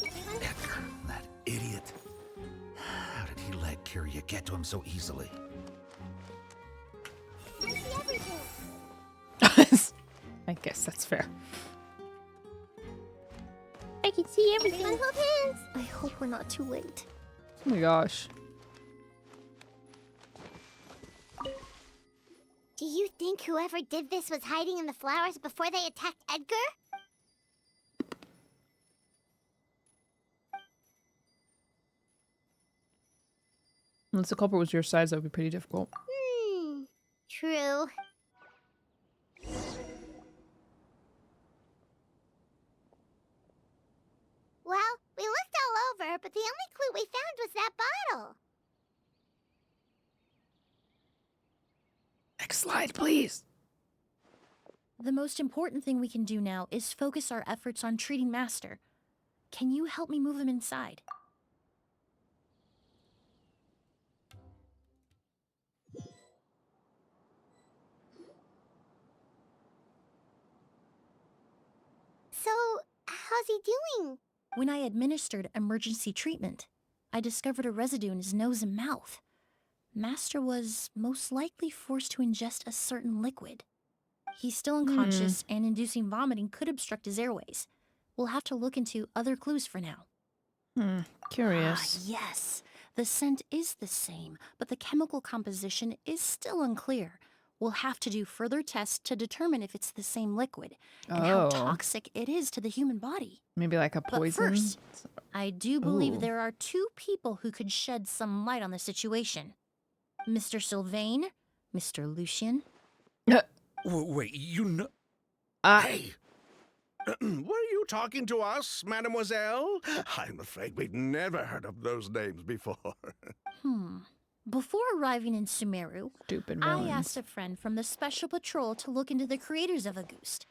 Edgar, that idiot. How did he let Kyria get to him so easily? I see everything. I guess that's fair. I can see everything. Hold hands. I hope we're not too late. Oh my gosh. you think whoever did this was hiding in the flowers before they attacked Edgar? Unless the culprit was your size, that would be pretty difficult. True. Well, we looked all over, but the only clue we found was that bottle. Next slide, please. The most important thing we can do now is focus our efforts on treating Master. Can you help me move him inside? So, how's he doing? When I administered emergency treatment, I discovered a residue in his nose and mouth. Master was most likely forced to ingest a certain liquid. He's still unconscious, and inducing vomiting could obstruct his airways. We'll have to look into other clues for now. Curious. Yes. The scent is the same, but the chemical composition is still unclear. We'll have to do further tests to determine if it's the same liquid and how toxic it is to the human body. Maybe like a poison? But first, I do believe there are 2 people who could shed some light on the situation. Mr. Sylvain, Mr. Lucien. Wait, you know... Hey! Were you talking to us, mademoiselle? I'm afraid we'd never heard of those names before. Before arriving in Sumeru, I asked a friend from the Special Patrol to look into the creators of Auguste.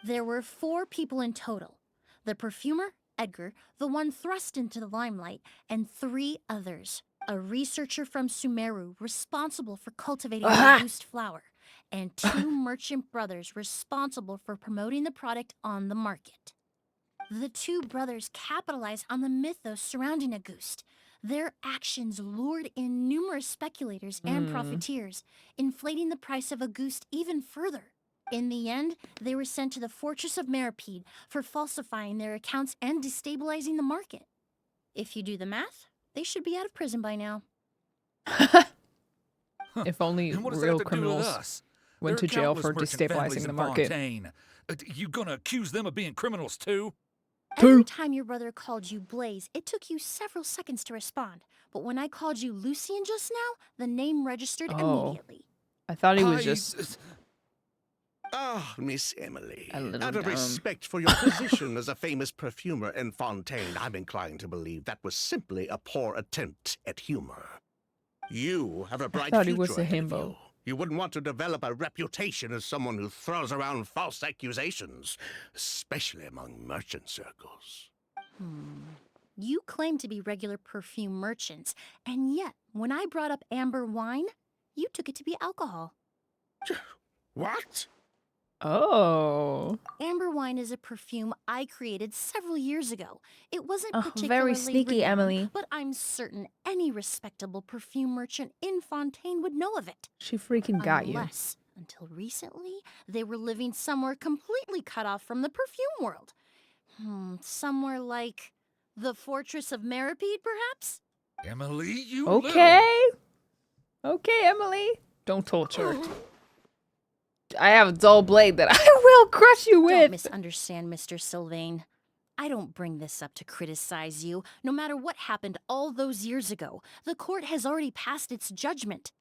There were 4 people in total. The perfumer, Edgar, the one thrust into the limelight, and 3 others. A researcher from Sumeru responsible for cultivating the Auguste flower, and 2 merchant brothers responsible for promoting the product on the market. The 2 brothers capitalized on the mythos surrounding Auguste. Their actions lured in numerous speculators and profiteers, inflating the price of Auguste even further. In the end, they were sent to the Fortress of Meripede for falsifying their accounts and destabilizing the market. If you do the math, they should be out of prison by now. If only And what does real that have to do with criminals us? went to There are jail for countless merchant families destabilizing in the market. Fontaine. You gonna accuse them of being criminals too? Every time your brother called you Blaze, it took you several seconds to respond. But when I called you Lucien just now, the name registered immediately. I thought he was just... Ah, Miss Emilie. A little Out of dumb. respect for your position as a famous perfumer in Fontaine, I'm inclined to believe that was simply a poor attempt at humor. You have a bright thought he future was a ahead of himbo. you. You wouldn't want to develop a reputation as someone who throws around false accusations, especially among merchant circles. You claim to be regular perfume merchants, and yet, when I brought up amber wine, you took it to be alcohol. What? Oh. Amber wine is a perfume I created several years ago. It wasn't Oh, particularly very sneaky, renowned, Emily. but I'm certain any respectable perfume merchant in Fontaine would know of it. She freaking got you. Unless, until recently, they were living somewhere completely cut off from the perfume world. Somewhere like the Fortress of Meripede, perhaps? Emily, you Okay. Okay, Emily. Don't torture. I have a dull blade that I will crush you Don't with. misunderstand, Mr. Sylvain. I don't bring this up to criticize you. No matter what happened all those years ago, the court has already passed its judgment.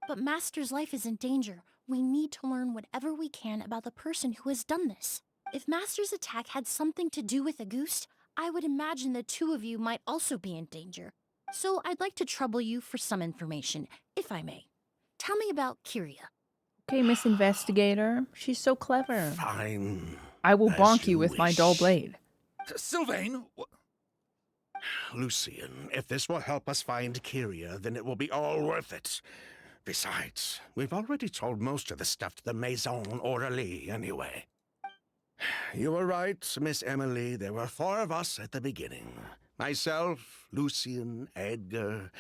But Master's life is in danger. We need to learn whatever we can about the person who has done this. If Master's attack had something to do with Auguste, I would imagine the 2 of you might also be in danger. So I'd like to trouble you for some information, if I may. Tell me about Kyria. Okay, Miss Investigator. She's so clever. Fine. I will As bonk you you with my wish. dull blade. Sylvain! Lucien, if this will help us find Kyria, then it will be all worth it. Besides, we've already told most of the stuff to the Maison Orderly anyway. You were right, Miss Emilie. There were 4 of us at the beginning. Myself, Lucien, Edgar,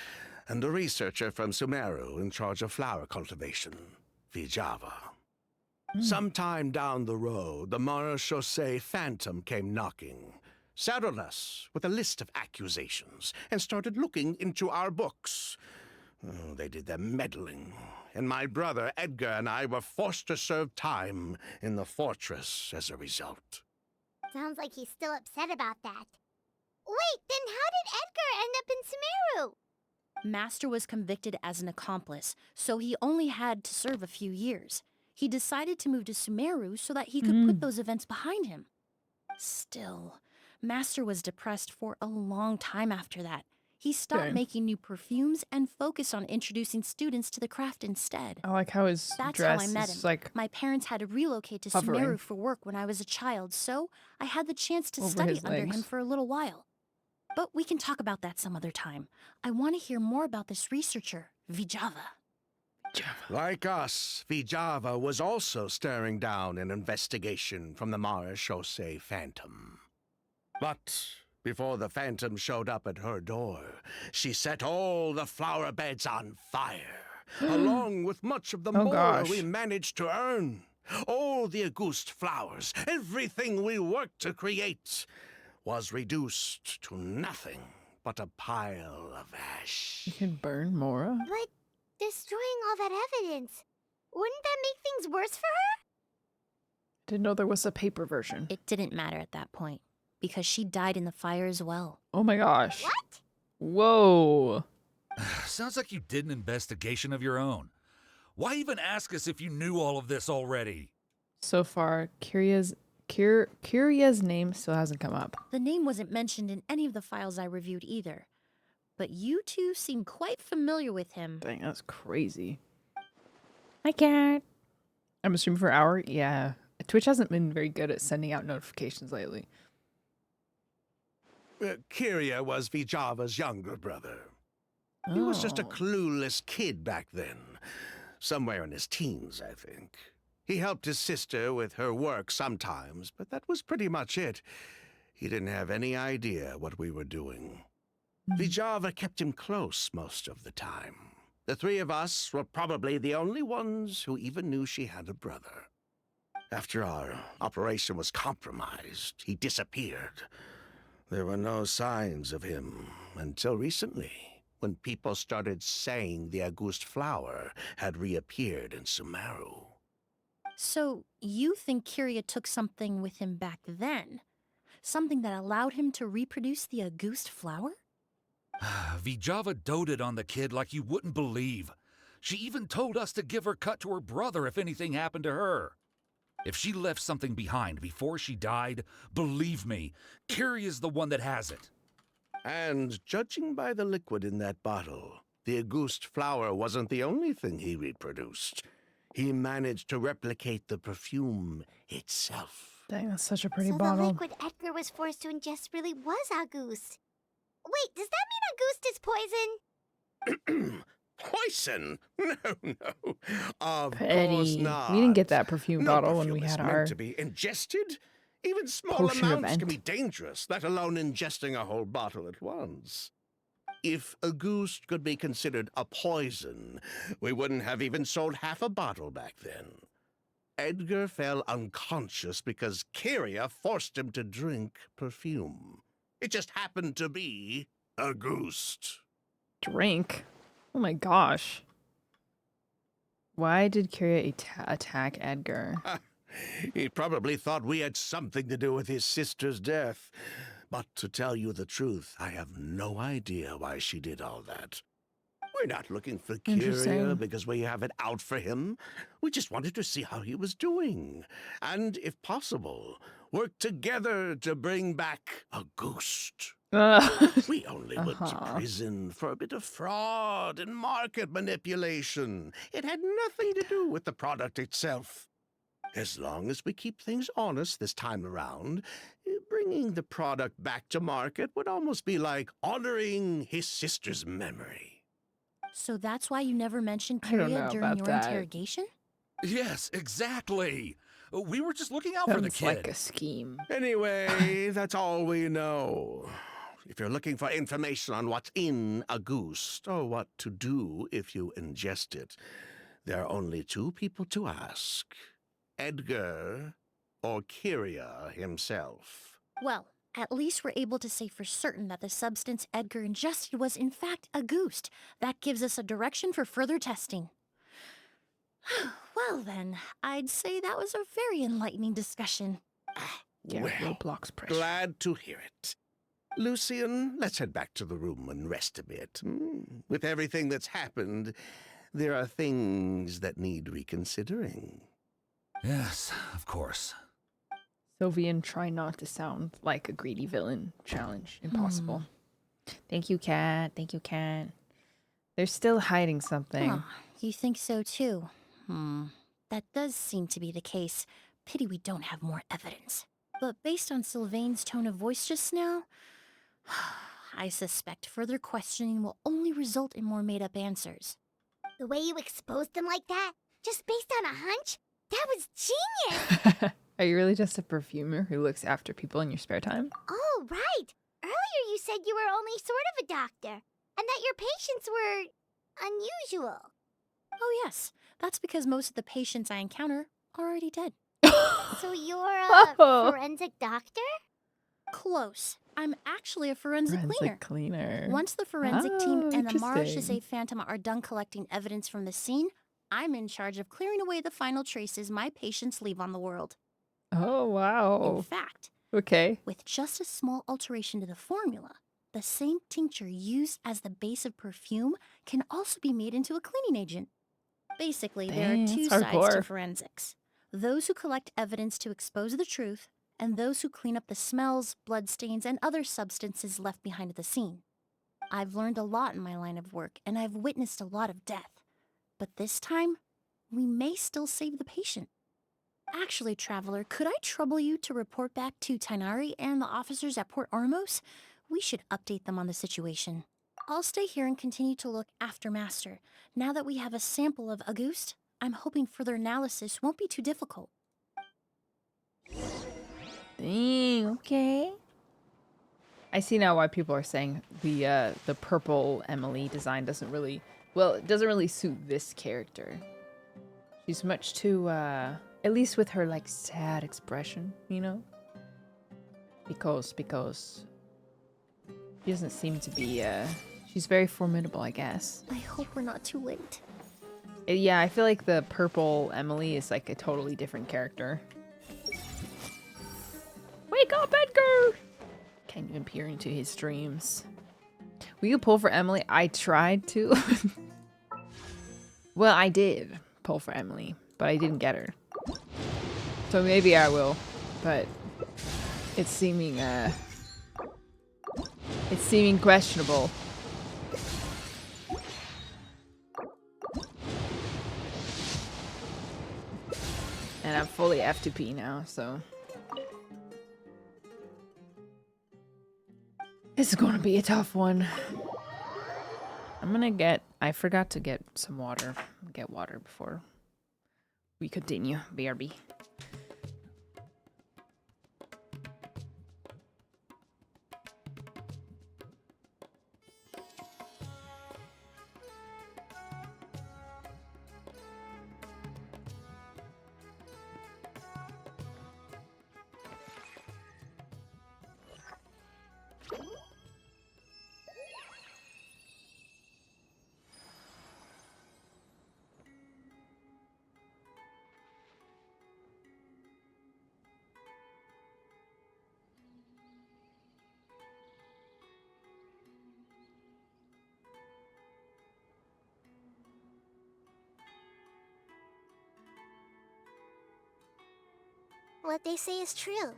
and a researcher from Sumeru in charge of flower cultivation, Vijava. Sometime down the road, the Marechaussee Phantom came knocking, saddled us with a list of accusations, and started looking into our books. Oh, they did their meddling, and my brother Edgar and I were forced to serve time in the fortress as a result. Sounds like he's still upset about that. Wait, then how did Edgar end up in Sumeru? Master was convicted as an accomplice, so he only had to serve a few years. He decided to move to Sumeru so that he could put those events behind him. Still, Master was depressed for a long time after that. He stopped making new perfumes and focused on introducing students to the craft instead. I like how his That's dress how I met is him. like My parents had to relocate to hovering Sumeru for work when I was a child, so I had the chance to over study his under him legs. for a little while. But we can talk about that some other time. I want to hear more about this researcher, Vijava. Like us, Vijava was also staring down an investigation from the Marechaussee Phantom. But before the Phantom showed up at her door, she set all the flower beds on fire, along with much of the more we managed to earn. All the Auguste flowers, everything we worked to create, was reduced to nothing but a pile of ash. You can burn Mora? But destroying all that evidence, wouldn't that make things worse for her? Didn't know there was a paper version. It didn't matter at that point, because she died in the fire as well. Oh my gosh. What? Whoa. Sounds like you did an investigation of your own. Why even ask us if you knew all of this already? So far, Kyria's name still hasn't come up. The name wasn't mentioned in any of the files I reviewed either. But you two seem quite familiar with him. Dang, that's crazy. Hi, cat. I'm assuming for hour? Yeah. Twitch hasn't been very good at sending out notifications lately. Kyria was Vijava's younger brother. He was just a clueless kid back then. Somewhere in his teens, I think. He helped his sister with her work sometimes, but that was pretty much it. He didn't have any idea what we were doing. Vijava kept him close most of the time. The three of us were probably the only ones who even knew she had a brother. After our operation was compromised, he disappeared. There were no signs of him until recently, when people started saying the Auguste flower had reappeared in Sumeru. So, you think Kyria took something with him back then? Something that allowed him to reproduce the Auguste flower? Vijava doted on the kid like you wouldn't believe. She even told us to give her cut to her brother if anything happened to her. If she left something behind before she died, believe me, Kyria's the one that has it. And judging by the liquid in that bottle, the Auguste flower wasn't the only thing he reproduced. He managed to replicate the perfume itself. Dang, that's such a pretty so bottle. the liquid Edgar was forced to ingest really was Auguste. Wait, does that mean Auguste is poison? Poison? No. Of Petty. course not. We didn't get that perfume No bottle when perfume we is had meant our to be ingested. Even small potion amounts event. can be dangerous, let alone ingesting a whole bottle at once. If Auguste could be considered a poison, we wouldn't have even sold half a bottle back then. Edgar fell unconscious because Kyria forced him to drink perfume. It just happened to be Auguste. drink. Oh my gosh. Why did Kyria attack Edgar? He probably thought we had something to do with his sister's death. But to tell you the truth, I have no idea why she did all that. We're not looking for Kyria Interesting. because we have it out for him. We just wanted to see how he was doing. And, if possible, work together to bring back Auguste. We only went to prison for a bit of fraud and market manipulation. It had nothing to do with the product itself. As long as we keep things honest this time around, bringing the product back to market would almost be like honoring his sister's memory. So that's why you never mentioned I don't Kyria know during about your that. interrogation? Yes, exactly. We were just looking out for the Sounds kid. like a scheme. Anyway, that's all we know. If you're looking for information on what's in Auguste, or what to do if you ingest it, there are only two people to ask. Edgar or Kyria himself. Well, At least we're able to say for certain that the substance Edgar ingested was in fact a goose. That gives us a direction for further testing. Well then, I'd say that was a very enlightening discussion. Yeah, Well, Roblox pressure. glad to hear it. Lucian, let's head back to the room and rest a bit. With everything that's happened, there are things that need reconsidering. Yes, of course. Sylvian, try not to sound like a greedy villain. Challenge. Impossible. Thank you, Cat. Thank you, Cat. They're still hiding something. Huh, you think so too? That does seem to be the case. Pity we don't have more evidence. But based on Sylvain's tone of voice just now, I suspect further questioning will only result in more made-up answers. The way you exposed them like that, just based on a hunch, that was genius! Are you really just a perfumer who looks after people in your spare time? Oh, right. Earlier you said you were only sort of a doctor, and that your patients were unusual. Oh yes, that's because most of the patients I encounter are already dead. So you're a forensic doctor? Close. I'm actually a forensic cleaner. Once the forensic team and the interesting. Marachese Phantom are done collecting evidence from the scene, I'm in charge of clearing away the final traces my patients leave on the world. Oh, In wow. fact, Okay. with just a small alteration to the formula, the same tincture used as the base of perfume can also be made into a cleaning agent. Basically, there are Dang, two that's sides to hardcore. forensics. Those who collect evidence to expose the truth, and those who clean up the smells, bloodstains, and other substances left behind at the scene. I've learned a lot in my line of work, and I've witnessed a lot of death. But this time, we may still save the patient. Actually, Traveler, could I trouble you to report back to Tainari and the officers at Port Ormos? We should update them on the situation. I'll stay here and continue to look after Master. Now that we have a sample of Auguste, I'm hoping further analysis won't be too difficult. Dang, okay. I see now why people are saying the purple Emilie design doesn't really, well, it doesn't really suit this character. She's much too, at least with her like sad expression, you know? Because she doesn't seem to be, she's very formidable, I guess. I hope we're not too late. Yeah, I feel like the purple Emilie is like a totally different character. Wake up, Edgar! Can you peer into his dreams? Will you pull for Emilie? I tried to. Well, I did pull for Emilie, but I didn't get her. So maybe I will, but it's seeming questionable. And I'm fully F2P now, so this is gonna be a tough one. I forgot to get some water. Get water before we continue. BRB. What they say is true.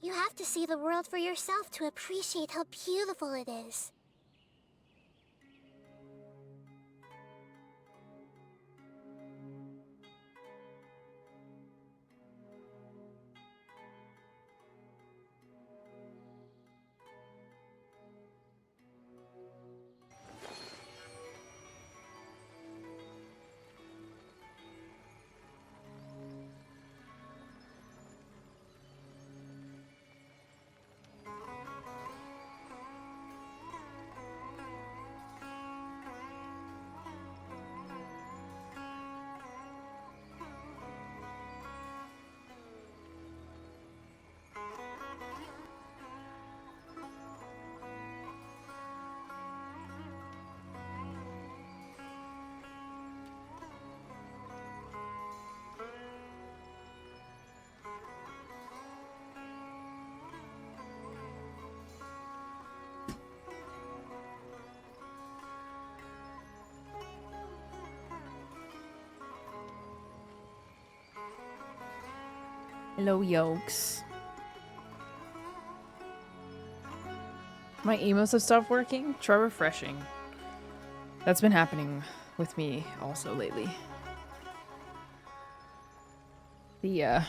You have to see the world for yourself to appreciate how beautiful it is. Hello, yolks. My emails have stopped working. Try refreshing. That's been happening with me also lately. The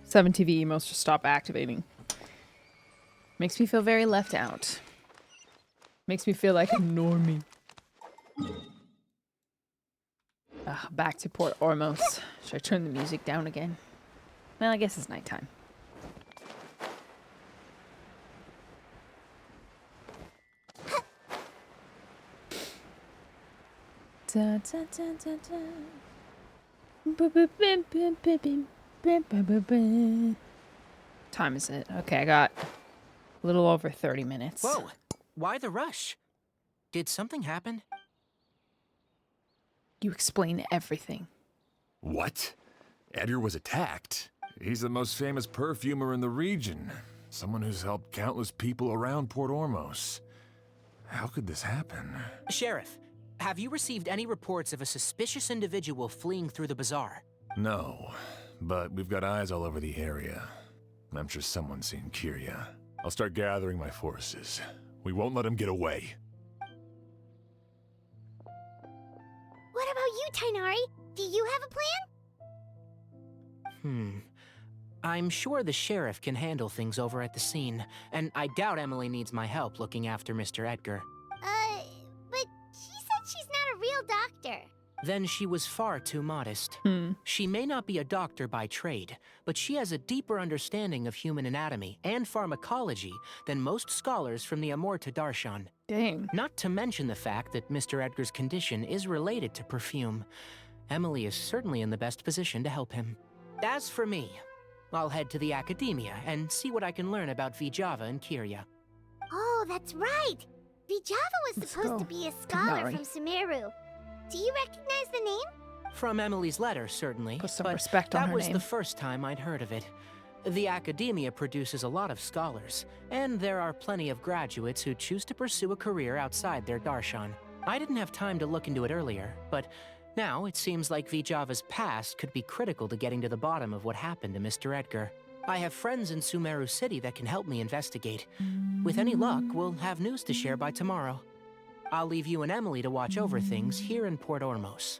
7TV emails just stop activating. Makes me feel very left out. Makes me feel like a normie. Back to Port Ormos. Should I turn the music down again? Well, I guess it's nighttime. Da, da, da, da, da. Time is it? Okay, I got a little over 30 minutes. Whoa, why the rush? Did something happen? You explain everything. What? Edgar was attacked. He's the most famous perfumer in the region. Someone who's helped countless people around Port Ormos. How could this happen? Sheriff, have you received any reports of a suspicious individual fleeing through the bazaar? No, but we've got eyes all over the area. I'm sure someone's seen Kiria. I'll start gathering my forces. We won't let him get away. What about you, Tainari? Do you have a plan? I'm sure the sheriff can handle things over at the scene, and I doubt Emily needs my help looking after Mr. Edgar. But she said she's not a real doctor. Then she was far too modest. She may not be a doctor by trade, but she has a deeper understanding of human anatomy and pharmacology than most scholars from the Amorta Darshan. Dang. Not to mention the fact that Mr. Edgar's condition is related to perfume. Emily is certainly in the best position to help him. As for me, I'll head to the academia and see what I can learn about Vijava and Kiria. Oh, that's right. Vijava was supposed to be a scholar Tainari. from Sumeru. Do you recognize the name? From Emily's letter, certainly. Put some but respect on that her was name. the first time I'd heard of it. The academia produces a lot of scholars, and there are plenty of graduates who choose to pursue a career outside their darshan. I didn't have time to look into it earlier, but now it seems like Vijava's past could be critical to getting to the bottom of what happened to Mr. Edgar. I have friends in Sumeru City that can help me investigate. With any luck, we'll have news to share by tomorrow. I'll leave you and Emily to watch over things here in Port Ormos.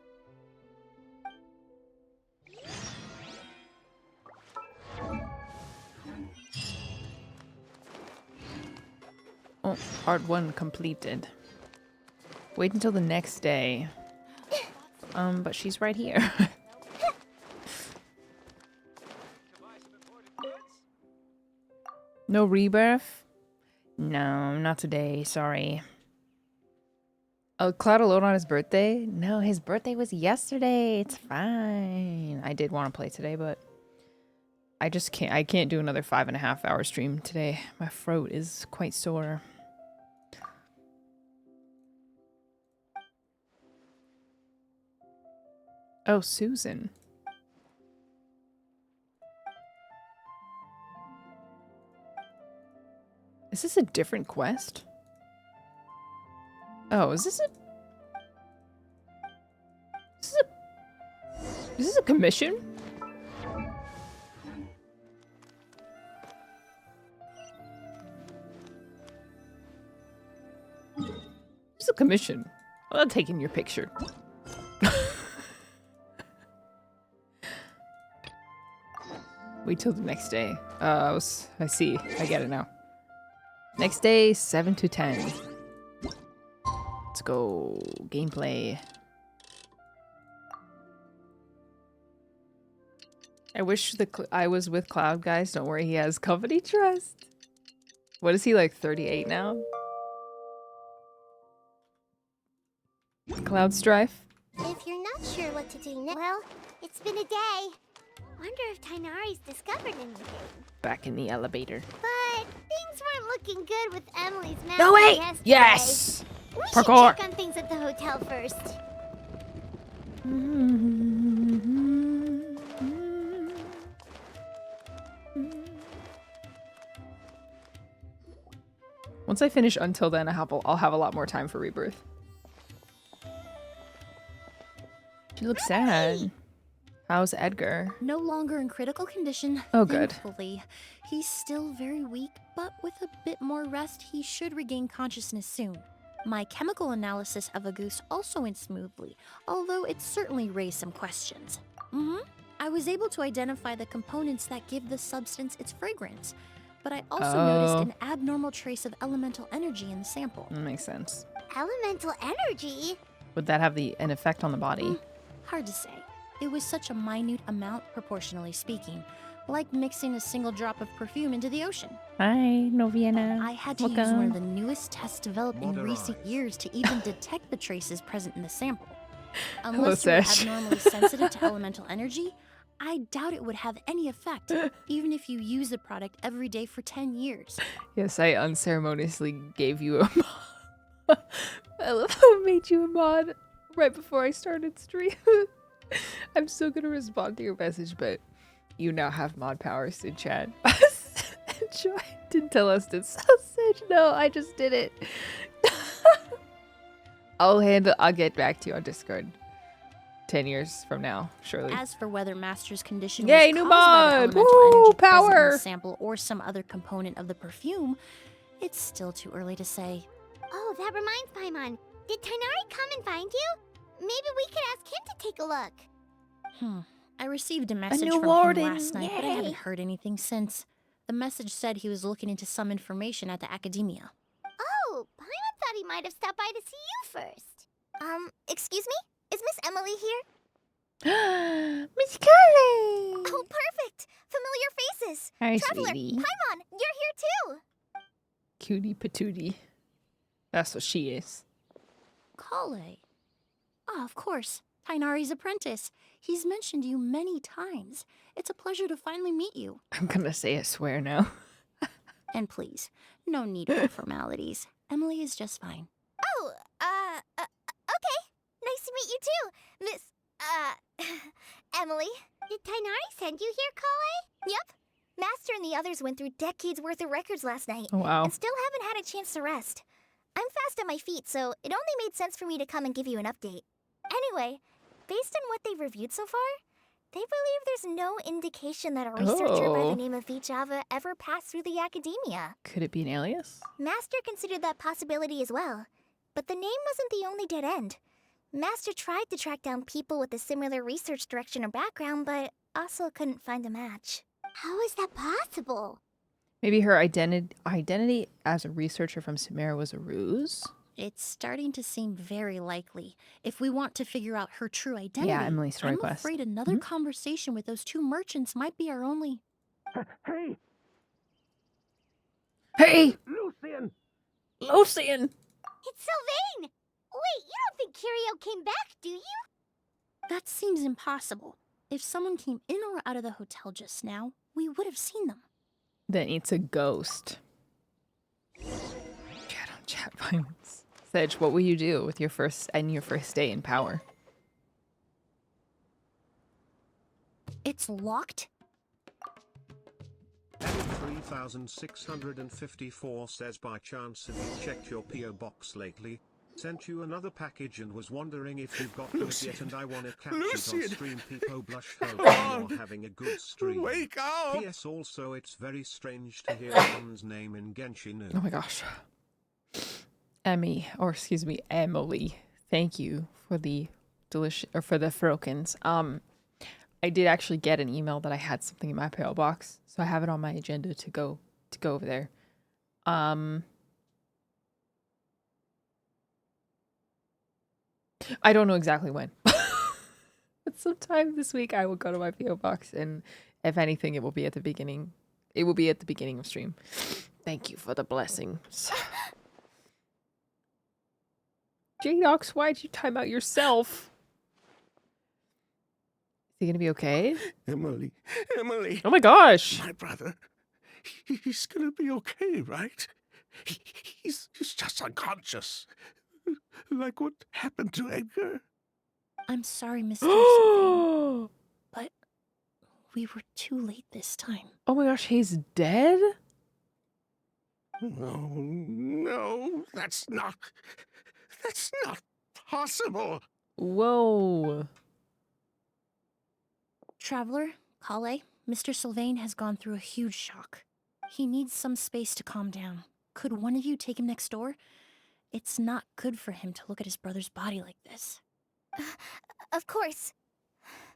Oh, part 1 completed. Wait until the next day. But she's right here. No rebirth? No, not today, sorry. Oh, Cloud alone on his birthday? No, his birthday was yesterday. It's fine. I did want to play today, but I just can't. I can't do another 5.5 hour stream today. My throat is quite sore. Oh, Susan. Is this a different quest? Oh, is this a... Is this a commission? This is a commission. I'm not taking your picture. Wait till the next day. I see. I get it now. Next day, 7 to 10. Let's go. Gameplay. I wish I was with Cloud, guys. Don't worry, he has company trust. What is he, like 38 now? Cloud Strife? If you're not sure what to do next, well, it's been a day. Wonder if Tainari's discovered anything. Back in the elevator. But things weren't looking good with Emily's mouth. No, wait! Yesterday. Yes! We Parkour! should check on things at the hotel first. Once I finish Until Then, I'll have a lot more time for Rebirth. She looks sad. How's Edgar? No longer in critical condition. Oh, good. Thankfully. He's still very weak, but with a bit more rest, he should regain consciousness soon. My chemical analysis of a goose also went smoothly, although it certainly raised some questions. I was able to identify the components that give the substance its fragrance, but I also noticed an abnormal trace of elemental energy in the sample. That makes sense. Elemental energy? Would that have an effect on the body? Hard to say. It was such a minute amount, proportionally speaking, like mixing a single drop of perfume into the ocean. Hi, Noviana. I had to use one of the newest tests developed in recent years to even detect the traces present in the sample. Unless you were abnormally sensitive to elemental energy, I doubt it would have any effect, even if you use the product every day for 10 years. Yes, I unceremoniously gave you a mod. I love how I made you a mod right before I started stream. I'm still gonna respond to your message, but you now have mod powers in chat. Joy didn't tell us to sausage. No, I just did it. I'll get back to you on Discord 10 years from now, surely. As for whether Master's condition Yay, was new caused by the mod! elemental Woo, energy present in power! the sample or some other component of the perfume, it's still too early to say. Oh, that reminds Paimon. Did Tainari come and find you? Maybe we could ask him to take a look. I received a message new from warden, him last night, but I yay. haven't heard anything since. The message said he was looking into some information at the academia. Oh, Paimon thought he might have stopped by to see you first. Excuse me? Is Miss Emilie here? Miss Carly! Oh, perfect! Familiar faces! Hi, Traveler, sweetie. Paimon, you're here too! Cutie patootie. That's what she is. Kale. Ah, of course. Tainari's apprentice. He's mentioned you many times. It's a pleasure to finally meet you. I'm gonna say I swear now. And please, no need for formalities. Emilie is just fine. Oh, okay. Nice to meet you too, Miss, Emilie. Did Tainari send you here, Kale? Yep. Master and the others went through decades worth of records last night. Oh, wow. And still haven't had a chance to rest. I'm fast on my feet, so it only made sense for me to come and give you an update. Anyway, based on what they've reviewed so far, they believe there's no indication that a researcher by the name of Vijava ever passed through the academia. Could it be an alias? Master considered that possibility as well, but the name wasn't the only dead end. Master tried to track down people with a similar research direction or background, but also couldn't find a match. How is that possible? Maybe her identity as a researcher from Sumeria was a ruse? It's starting to seem very likely. If we want to figure out her true identity, Yeah, Emilie Story I'm Quest. afraid another conversation with those two merchants might be our only... Hey, Hey! Lucian! Lucian! It's Sylvain! Wait, you don't think Curio came back, do you? That seems impossible. If someone came in or out of the hotel just now, we would have seen them. Then it's a ghost. Chat on chat violence. Sedge, what will you do with your first day in power? It's locked? 3654 says, by chance have you checked your P.O. box lately? Sent you another package and was wondering if you've got those yet, and I want to catch it on stream. People blush. Hope you're having a good stream. Wake up! P.S. also, it's very strange to hear someone's name in Genshin. Oh my gosh. Emily, thank you for the frokins. I did actually get an email that I had something in my PO box, so I have it on my agenda to go over there. I don't know exactly when. But sometime this week I will go to my PO box, and if anything, it will be at the beginning. It will be at the beginning of stream. Thank you for the blessings. J-Dox, why'd you time out yourself? Is he gonna be okay? Emilie. Oh my gosh! My brother. He's gonna be okay, right? He's just unconscious. Like what happened to Edgar. I'm sorry, Mr. Sylvain, but we were too late this time. Oh my gosh, he's dead? No, that's not possible. Whoa. Traveler, Kale, Mr. Sylvain has gone through a huge shock. He needs some space to calm down. Could one of you take him next door? It's not good for him to look at his brother's body like this. Of course.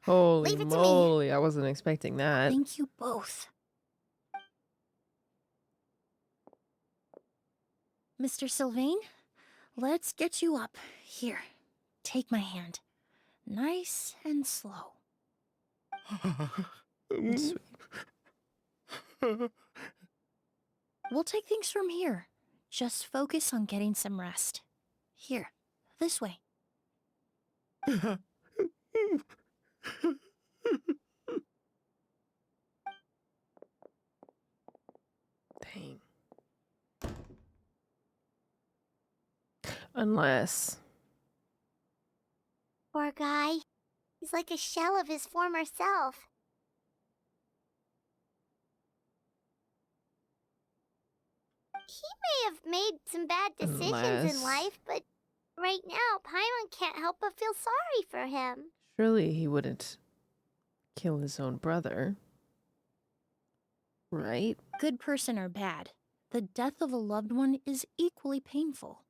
Holy Leave it to me. moly, I wasn't expecting that. Thank you both. Mr. Sylvain, let's get you up. Here, take my hand. Nice and slow. Sweet. We'll take things from here. Just focus on getting some rest. Here, this way. Dang. Unless... Poor guy. He's like a shell of his former self. He may have made some bad decisions in life, but right now, Paimon can't help but feel sorry for him. Surely he wouldn't kill his own brother. Right? Good person or bad, the death of a loved one is equally painful.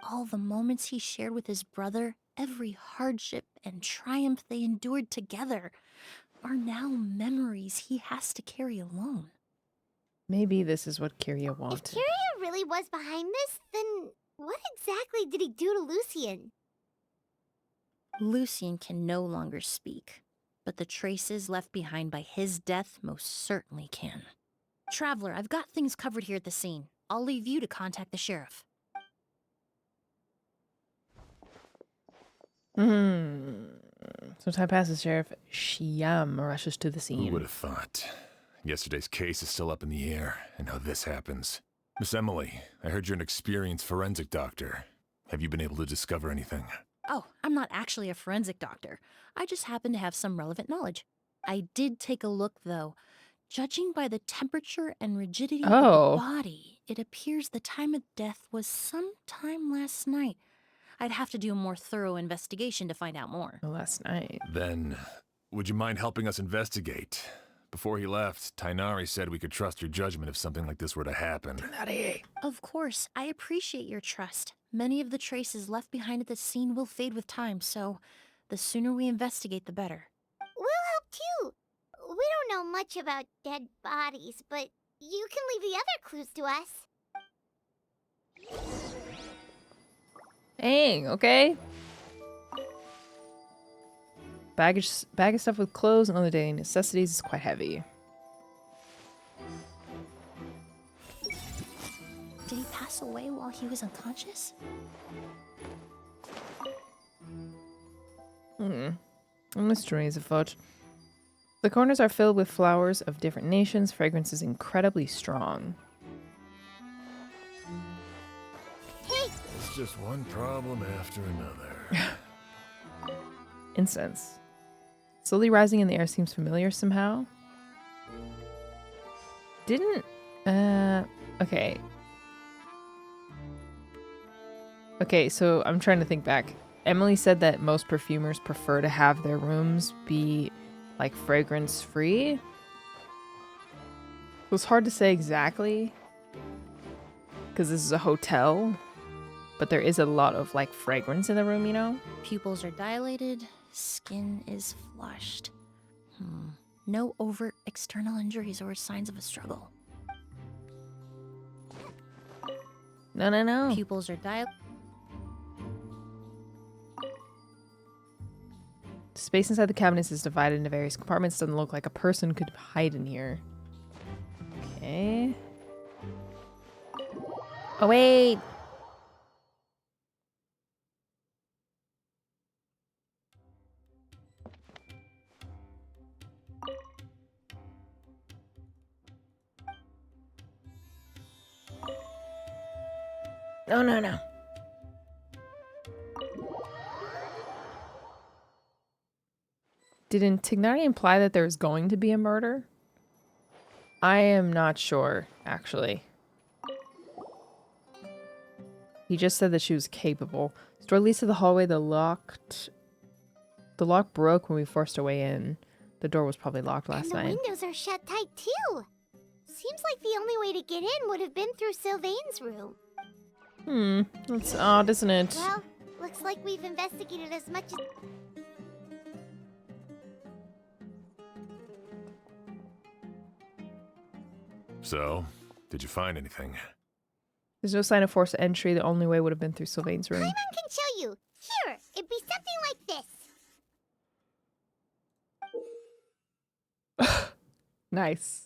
All the moments he shared with his brother, every hardship and triumph they endured together, are now memories he has to carry alone. Maybe this is what Kiria wanted. If Kiria really was behind this, then what exactly did he do to Lucien? Lucien can no longer speak, but the traces left behind by his death most certainly can. Traveler, I've got things covered here at the scene. I'll leave you to contact the sheriff. Some time passes, Sheriff Shiam rushes to the scene. Who would have thought? Yesterday's case is still up in the air, and now this happens. Miss Emilie, I heard you're an experienced forensic doctor. Have you been able to discover anything? Oh, I'm not actually a forensic doctor. I just happen to have some relevant knowledge. I did take a look, though. Judging by the temperature and rigidity of the body, it appears the time of death was sometime last night. I'd have to do a more thorough investigation to find out more. Last night. Then, would you mind helping us investigate? Before he left, Tainari said we could trust your judgment if something like this were to happen. Of course, I appreciate your trust. Many of the traces left behind at the scene will fade with time, so the sooner we investigate, the better. We'll help too. We don't know much about dead bodies, but you can leave the other clues to us. Dang, okay. Bag of stuff with clothes and other daily necessities is quite heavy. Did he pass away while he was unconscious? Mysteries afoot. The corners are filled with flowers of different nations. Fragrance is incredibly strong. It's just one problem after another. Incense. Slowly rising in the air seems familiar somehow. Didn't... Okay. Okay, so I'm trying to think back. Emilie said that most perfumers prefer to have their rooms be, like, fragrance-free. It was hard to say exactly, because this is a hotel, but there is a lot of, like, fragrance in the room, you know? Pupils are dilated, skin is flushed. No overt external injuries or signs of a struggle. No. Pupils are dilated. Space inside the cabinets is divided into various compartments. Doesn't look like a person could hide in here. Okay. Oh, wait. No. Did Antignari imply that there's going to be a murder? I am not sure, actually. He just said that she was capable. The door leads to the hallway. The lock broke when we forced our way in. The door was probably locked And last the night. windows are shut tight too. Seems like the only way to get in would have been through Sylvain's room. That's odd, isn't it? Well, looks like we've investigated as much as... So, did you find anything? There's no sign of forced entry. The only way would have been through Sylvain's room. Paimon can show you. Here, it'd be something like this. Nice.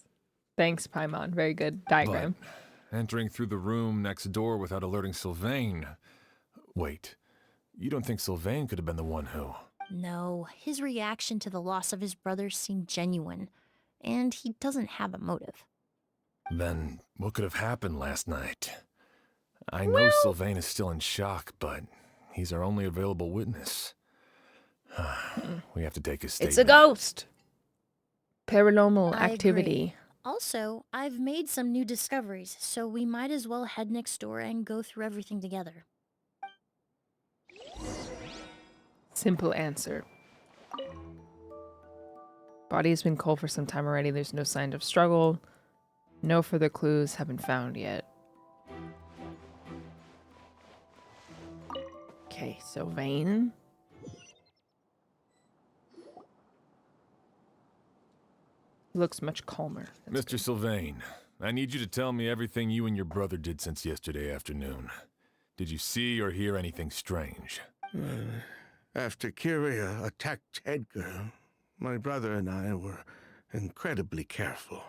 Thanks, Paimon. Very good diagram. But entering through the room next door without alerting Sylvain... Wait, you don't think Sylvain could have been the one who... No, his reaction to the loss of his brother seemed genuine, and he doesn't have a motive. Then what could have happened last night? I know Sylvain is still in shock, but he's our only available witness. We have to take his statement. It's a ghost! Paranormal I activity. agree. Also, I've made some new discoveries, so we might as well head next door and go through everything together. Simple answer. Body has been cold for some time already. There's no sign of struggle. No further clues have been found yet. Okay, Sylvain. Looks much calmer. That's Mr. good. Sylvain, I need you to tell me everything you and your brother did since yesterday afternoon. Did you see or hear anything strange? After Kyria attacked Edgar, my brother and I were incredibly careful.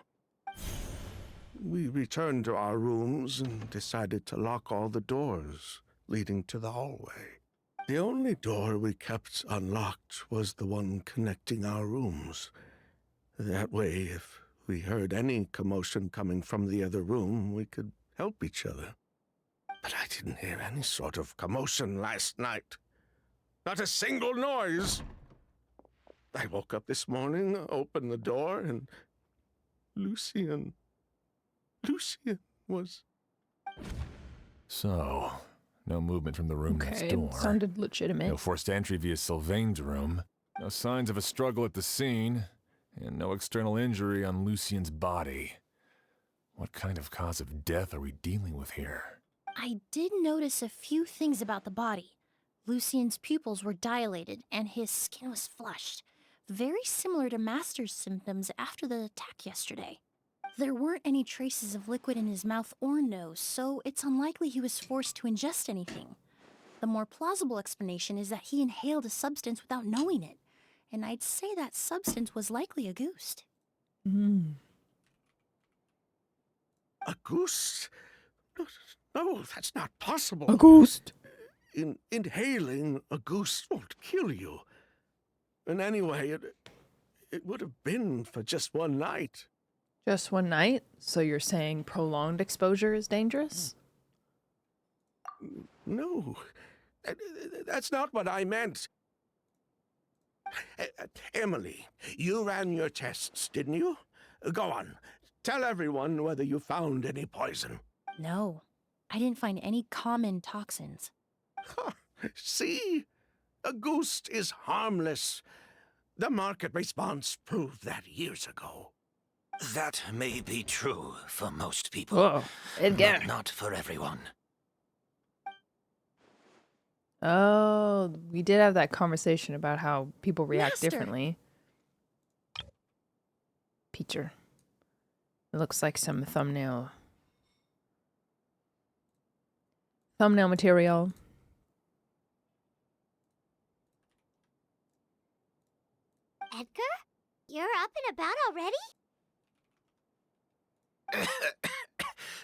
We returned to our rooms and decided to lock all the doors leading to the hallway. The only door we kept unlocked was the one connecting our rooms. That way, if we heard any commotion coming from the other room, we could help each other. But I didn't hear any sort of commotion last night. Not a single noise. I woke up this morning, opened the door, and Lucian was... So, no movement from the room next door. Sounded legitimate. No forced entry via Sylvain's room. No signs of a struggle at the scene. And no external injury on Lucian's body. What kind of cause of death are we dealing with here? I did notice a few things about the body. Lucian's pupils were dilated, and his skin was flushed. Very similar to Master's symptoms after the attack yesterday. There weren't any traces of liquid in his mouth or nose, so it's unlikely he was forced to ingest anything. The more plausible explanation is that he inhaled a substance without knowing it, and I'd say that substance was likely a goose. A goose? No, that's not possible. A ghost? Inhaling a goose won't kill you. And anyway, it would have been for just one night. Just one night? So you're saying prolonged exposure is dangerous? No, that's not what I meant. Emily, you ran your tests, didn't you? Go on. Tell everyone whether you found any poison. No, I didn't find any common toxins. See? A goose is harmless. The market response proved that years ago. That may be true for most people, Oh, Edgar. but not for everyone. Oh, we did have that conversation about how people react Master. differently. Peacher. It looks like some thumbnail material. Edgar? You're up and about already?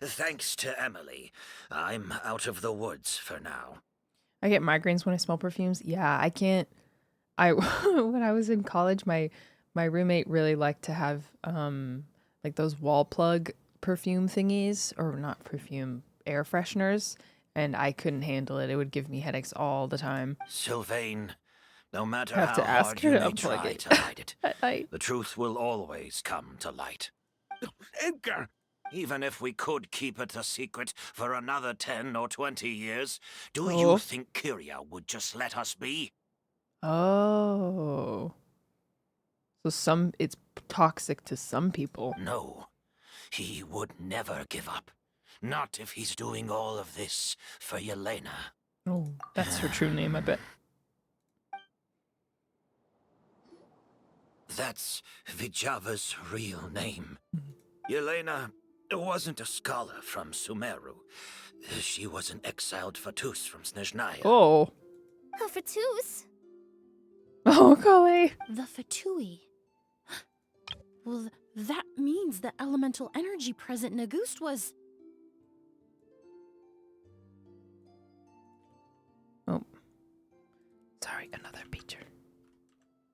Thanks to Emily, I'm out of the woods for now. I get migraines when I smell perfumes. Yeah, I can't. When I was in college, my roommate really liked to have like those wall plug perfume thingies, or not perfume, air fresheners, and I couldn't handle it. It would give me headaches all the time. Sylvain, no matter Have how to ask hard her you to may unplug try it. to hide it, At night. the truth will always come to light. Edgar! Even if we could keep it a secret for another 10 or 20 years, do Oh. you think Kyria would just let us be? Oh. So it's toxic to some people. No, he would never give up. Not if he's doing all of this for Yelena. Oh, that's her true name, I bet. That's Vijava's real name. Yelena wasn't a scholar from Sumeru. She was an exiled Fatus from Snezhnaya. Oh. A Fatus? Oh, Kale. The Fatui. Well, that means the elemental energy present in Auguste was... Oh. Sorry, another picture.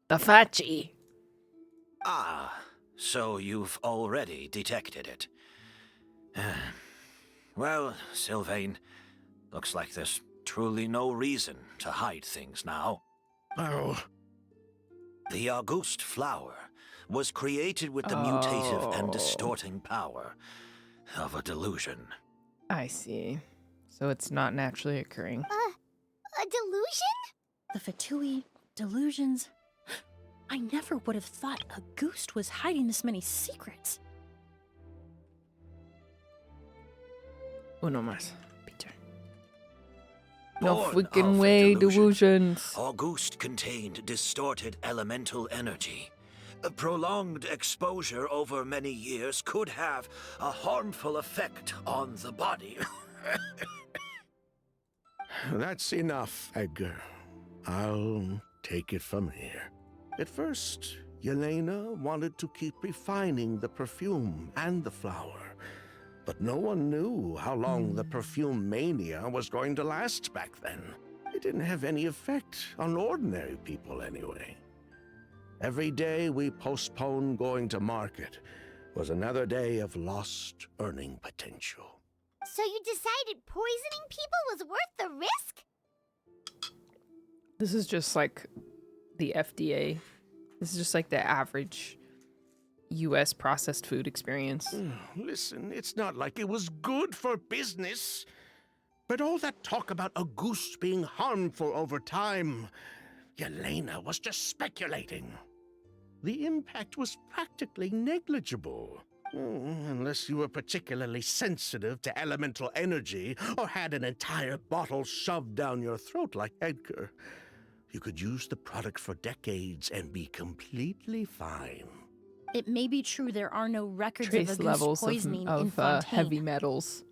The Fachi. Ah, so you've already detected it. Well, Sylvain, looks like there's truly no reason to hide things now. Oh, The Auguste flower was created with the mutative and distorting power of a delusion. I see. So it's not naturally occurring. A delusion? The Fatui, delusions... I never would have thought Auguste was hiding this many secrets. Uno más, Peter. No Born freaking of way, delusion, delusions. Auguste contained distorted elemental energy. A prolonged exposure over many years could have a harmful effect on the body. that's enough, Edgar. I'll take it from here. At first, Yelena wanted to keep refining the perfume and the flower, but no one knew how long the perfume mania was going to last back then. It didn't have any effect on ordinary people anyway. Every day we postponed going to market was another day of lost earning potential. So you decided poisoning people was worth the risk? This is just like the FDA. This is just like the average US processed food experience. Listen, it's not like it was good for business. But all that talk about Auguste being harmful over time, Yelena was just speculating. The impact was practically negligible. Unless you were particularly sensitive to elemental energy or had an entire bottle shoved down your throat like Edgar. You could use the product for decades and be completely fine. It may be true there are no records Trace of Auguste levels poisoning in of Fontaine. heavy metals.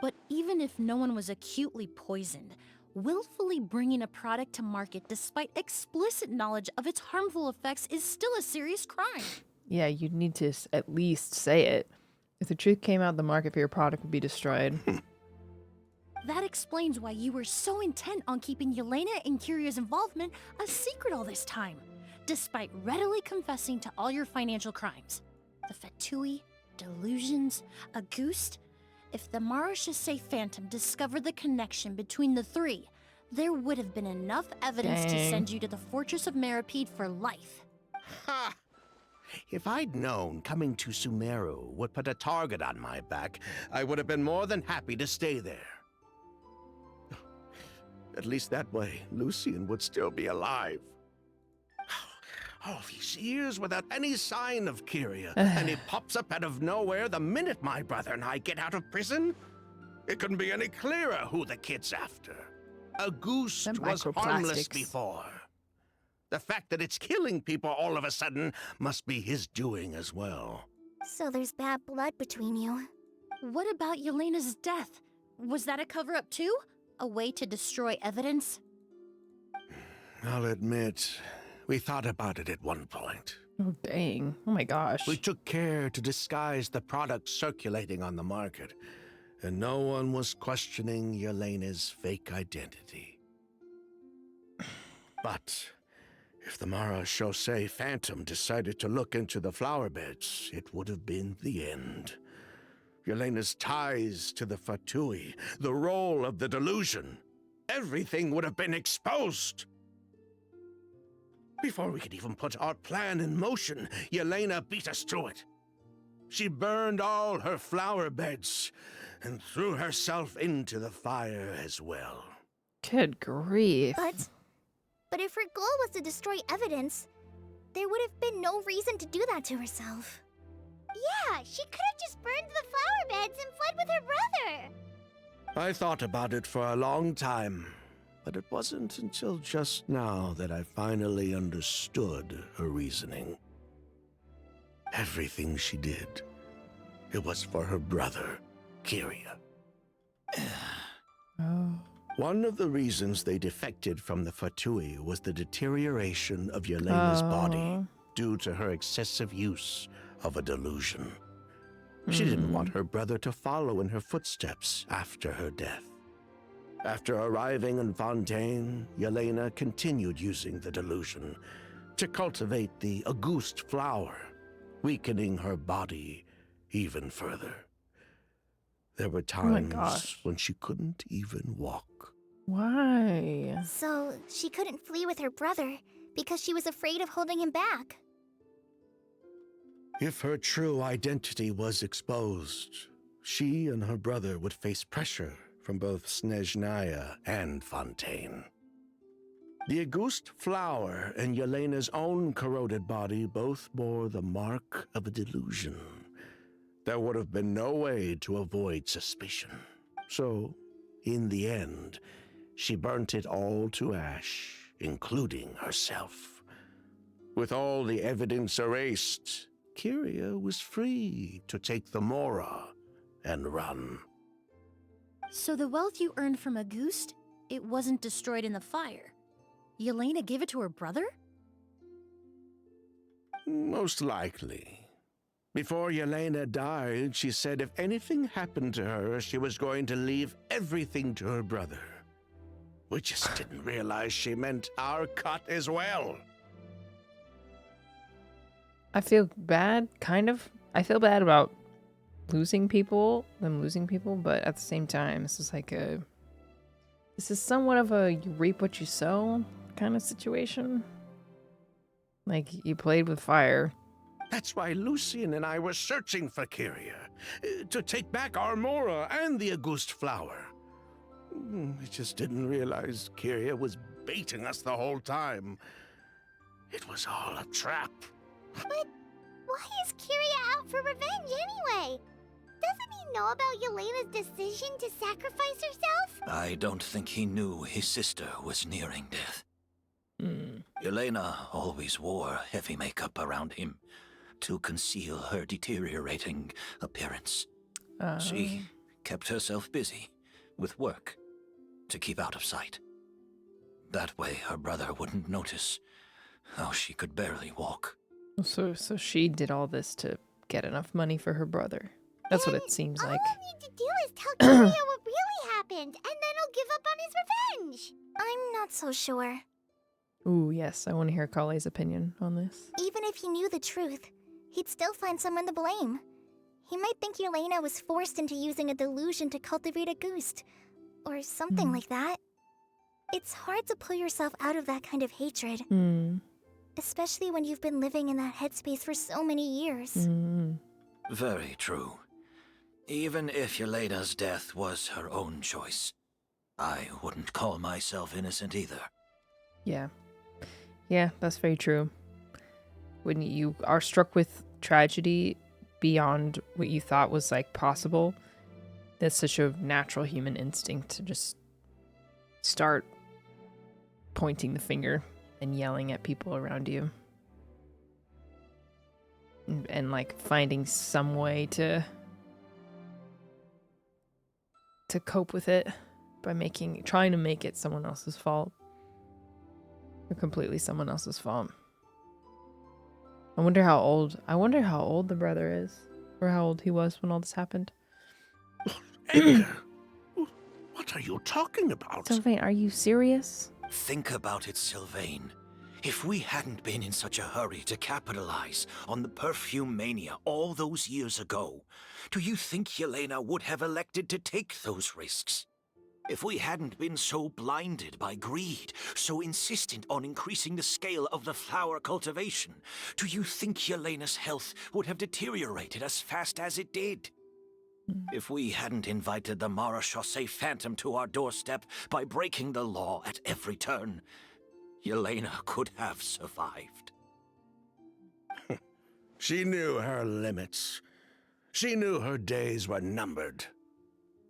But even if no one was acutely poisoned, willfully bringing a product to market despite explicit knowledge of its harmful effects is still a serious crime. Yeah, you'd need to at least say it. If the truth came out, the market for your product would be destroyed. That explains why you were so intent on keeping Yelena and Kiria's involvement a secret all this time, despite readily confessing to all your financial crimes. The Fatui, delusions, Auguste. If the Marechaussee Phantom discovered the connection between the three, there would have been enough evidence to send you to the Fortress of Meripede for life. Ha! If I'd known coming to Sumeru would put a target on my back, I would have been more than happy to stay there. At least that way, Lucien would still be alive. All these years without any sign of Kyria, and he pops up out of nowhere the minute my brother and I get out of prison? It couldn't be any clearer who the kid's after. Auguste was harmless before. The fact that it's killing people all of a sudden must be his doing as well. So there's bad blood between you. What about Yelena's death? Was that a cover-up too? A way to destroy evidence? I'll admit, we thought about it at one point. Oh, dang. Oh my gosh. We took care to disguise the product circulating on the market, and no one was questioning Yelena's fake identity. But if the Marechaussee Phantom decided to look into the flower beds, it would have been the end. Yelena's ties to the Fatui, the role of the delusion, everything would have been exposed. Before we could even put our plan in motion, Yelena beat us to it. She burned all her flower beds and threw herself into the fire as well. Good grief. But if her goal was to destroy evidence, there would have been no reason to do that to herself. Yeah, she could have just burned the flower beds and fled with her brother. I thought about it for a long time, but it wasn't until just now that I finally understood her reasoning. Everything she did, it was for her brother, Kyria. Oh. One of the reasons they defected from the Fatui was the deterioration of Yelena's body due to her excessive use of a delusion. She didn't want her brother to follow in her footsteps after her death. After arriving in Fontaine, Yelena continued using the delusion to cultivate the Auguste flower, weakening her body even further. There were times when she couldn't even walk. Why? So, she couldn't flee with her brother because she was afraid of holding him back. If her true identity was exposed, she and her brother would face pressure from both Snezhnaya and Fontaine. The Auguste flower and Yelena's own corroded body both bore the mark of a delusion. There would have been no way to avoid suspicion. So, in the end, she burnt it all to ash, including herself. With all the evidence erased, Kyria was free to take the Mora and run. So the wealth you earned from Auguste, it wasn't destroyed in the fire. Yelena gave it to her brother? Most likely. Before Yelena died, she said if anything happened to her, she was going to leave everything to her brother. We just didn't realize she meant our cut as well. I feel bad, kind of. I feel bad about them losing people, but at the same time, this is somewhat of a you reap what you sow kind of situation. Like, you played with fire. That's why Lucien and I were searching for Kyria, to take back our Mora and the Auguste flower. We just didn't realize Kyria was baiting us the whole time. It was all a trap. But why is Kyria out for revenge anyway? Doesn't he know about Yelena's decision to sacrifice herself? I don't think he knew his sister was nearing death. Yelena always wore heavy makeup around him to conceal her deteriorating appearance. She kept herself busy with work to keep out of sight. That way her brother wouldn't notice how she could barely walk. So she did all this to get enough money for her brother. That's what it seems like. All I need to do is tell Kyria what really happened, and then he'll give up on his revenge. I'm not so sure. Ooh, yes, I want to hear Kale's opinion on this. Even if he knew the truth, he'd still find someone to blame. He might think Yelena was forced into using a delusion to cultivate Auguste, or something like that. It's hard to pull yourself out of that kind of hatred. Especially when you've been living in that headspace for so many years. Very true. Even if Yelena's death was her own choice, I wouldn't call myself innocent either. Yeah. Yeah, that's very true. When you are struck with tragedy beyond what you thought was, like, possible, that's such a natural human instinct to just start pointing the finger and yelling at people around you. And like, finding some way to cope with it by trying to make it someone else's fault. Or completely someone else's fault. I wonder how old the brother is. Or how old he was when all this happened. Edgar, what are you talking about? Sylvain, are you serious? Think about it, Sylvain. If we hadn't been in such a hurry to capitalize on the perfume mania all those years ago, do you think Yelena would have elected to take those risks? If we hadn't been so blinded by greed, so insistent on increasing the scale of the flower cultivation, do you think Yelena's health would have deteriorated as fast as it did? If we hadn't invited the Marechaussee Phantom to our doorstep by breaking the law at every turn, Yelena could have survived. She knew her limits. She knew her days were numbered.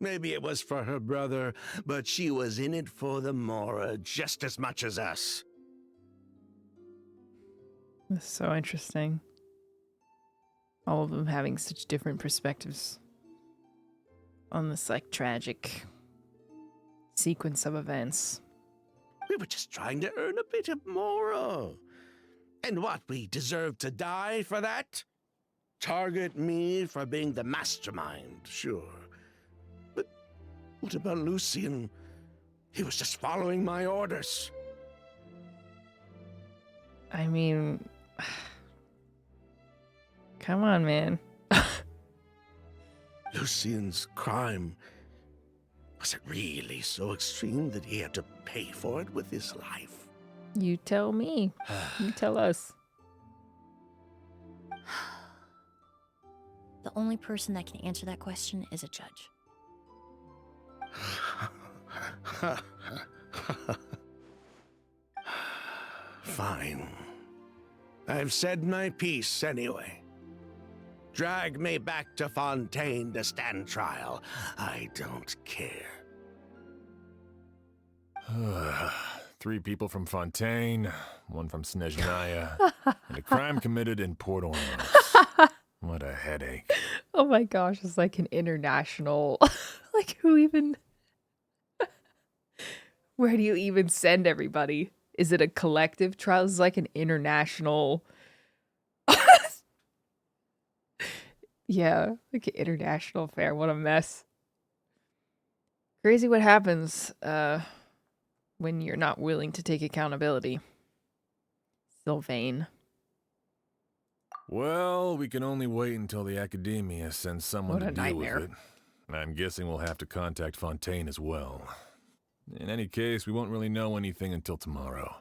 Maybe it was for her brother, but she was in it for the Mora just as much as us. That's so interesting. All of them having such different perspectives on this, like, tragic sequence of events. We were just trying to earn a bit of Mora. And what, we deserve to die for that? Target me for being the mastermind, sure. But what about Lucian? He was just following my orders. I mean, come on, man. Lucian's crime, was it really so extreme that he had to pay for it with his life? You tell me. You tell us. The only person that can answer that question is a judge. Fine. I've said my piece anyway. Drag me back to Fontaine to stand trial. I don't care. 3 people from Fontaine, 1 from Snezhnaya, and a crime committed in Port Ormos. What a headache. Oh my gosh, it's like an international. Like, who even. Where do you even send everybody? Is it a collective trial? It's like an international. Yeah, like an international affair. What a mess. Crazy what happens when you're not willing to take accountability. Sylvain. Well, we can only wait until the Academia sends someone What to a deal nightmare. with it. I'm guessing we'll have to contact Fontaine as well. In any case, we won't really know anything until tomorrow.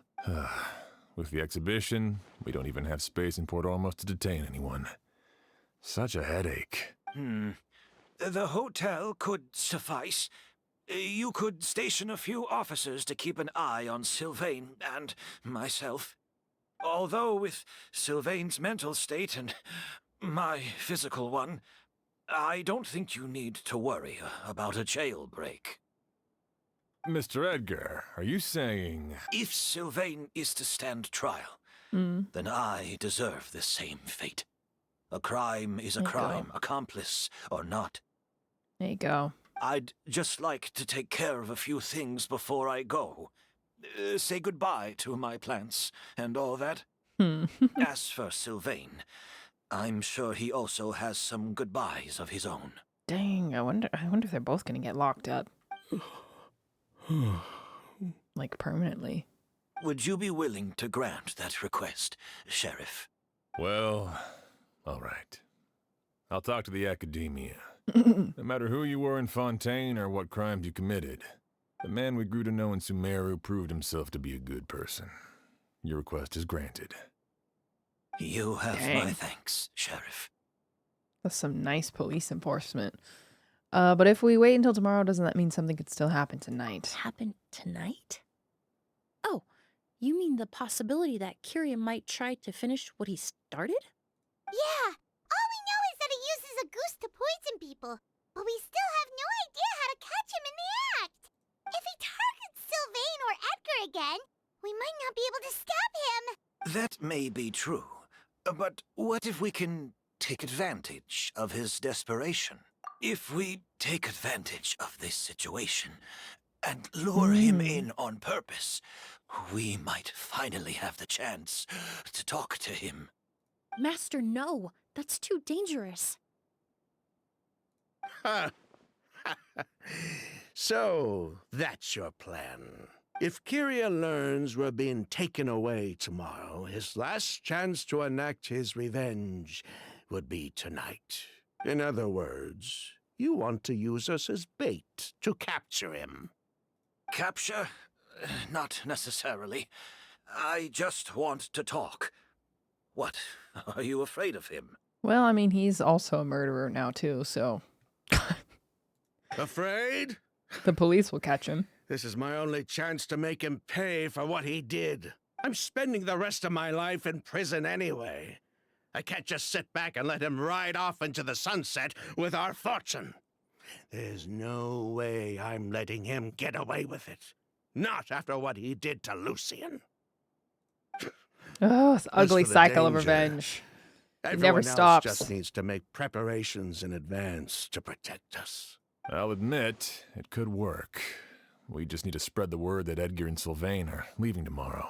With the exhibition, we don't even have space in Port Ormos to detain anyone. Such a headache. The hotel could suffice. You could station a few officers to keep an eye on Sylvain and myself. Although with Sylvain's mental state and my physical one, I don't think you need to worry about a jailbreak. Mr. Edgar, are you saying... If Sylvain is to stand trial, Mm. then I deserve the same fate. A crime is a There you crime, go. accomplice or not. There you go. I'd just like to take care of a few things before I go. Say goodbye to my plants and all that. Hmm. As for Sylvain, I'm sure he also has some goodbyes of his own. Dang, I wonder if they're both gonna get locked up. Like, permanently. Would you be willing to grant that request, Sheriff? Well, all right. I'll talk to the Academia. No matter who you were in Fontaine or what crimes you committed, the man we grew to know in Sumeru proved himself to be a good person. Your request is granted. You have Dang. my thanks, Sheriff. That's some nice police enforcement. But if we wait until tomorrow, doesn't that mean something could still happen tonight? Happen tonight? Oh, you mean the possibility that Kyria might try to finish what he started? Yeah, all we know is that he uses a goose to poison people, but we still have no idea how to catch him in the act. If he targets Sylvain or Edgar again, we might not be able to stop him. That may be true, but what if we can take advantage of his desperation? If we take advantage of this situation and lure him in on purpose, we might finally have the chance to talk to him. Master, no. That's too dangerous. So, that's your plan. If Kyria learns we're being taken away tomorrow, his last chance to enact his revenge would be tonight. In other words, you want to use us as bait to capture him. Capture? Not necessarily. I just want to talk. What? Are you afraid of him? Well, I mean, he's also a murderer now, too, so Afraid? the police will catch him. This is my only chance to make him pay for what he did. I'm spending the rest of my life in prison anyway. I can't just sit back and let him ride off into the sunset with our fortune. There's no way I'm letting him get away with it. Not after what he did to Lucian. Oh, it's As ugly for the cycle of danger, revenge. It Everyone never else stops. just needs to make preparations in advance to protect us. I'll admit, it could work. We just need to spread the word that Edgar and Sylvain are leaving tomorrow.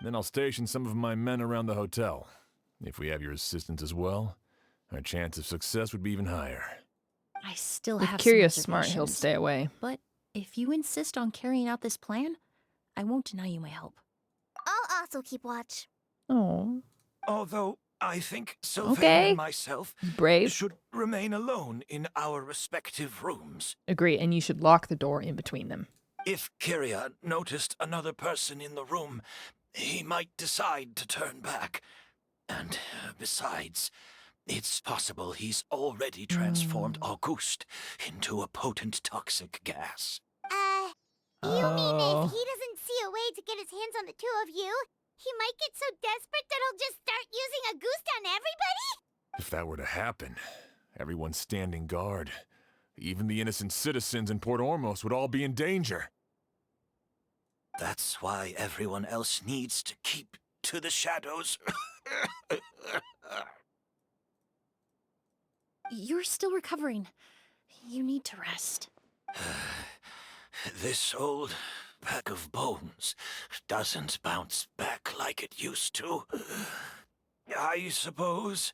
Then I'll station some of my men around the hotel. If we have your assistance as well, our chance of success would be even higher. I still If have Kyrie's some smart, he'll reservations. stay away. But if you insist on carrying out this plan, I won't deny you my help. I'll also keep watch. Oh, Although I think Sylvain Okay. and myself brave. should remain alone in our respective rooms. Agree, and you should lock the door in between them. If Kyria noticed another person in the room, he might decide to turn back. And besides, it's possible he's already transformed Auguste into a potent toxic gas. You mean Oh. if he doesn't see a way to get his hands on the two of you, he might get so desperate that he'll just start using a goose on everybody? If that were to happen, everyone standing guard, even the innocent citizens in Port Ormos would all be in danger. That's why everyone else needs to keep to the shadows. You're still recovering. You need to rest. This old bag of bones doesn't bounce back like it used to. I suppose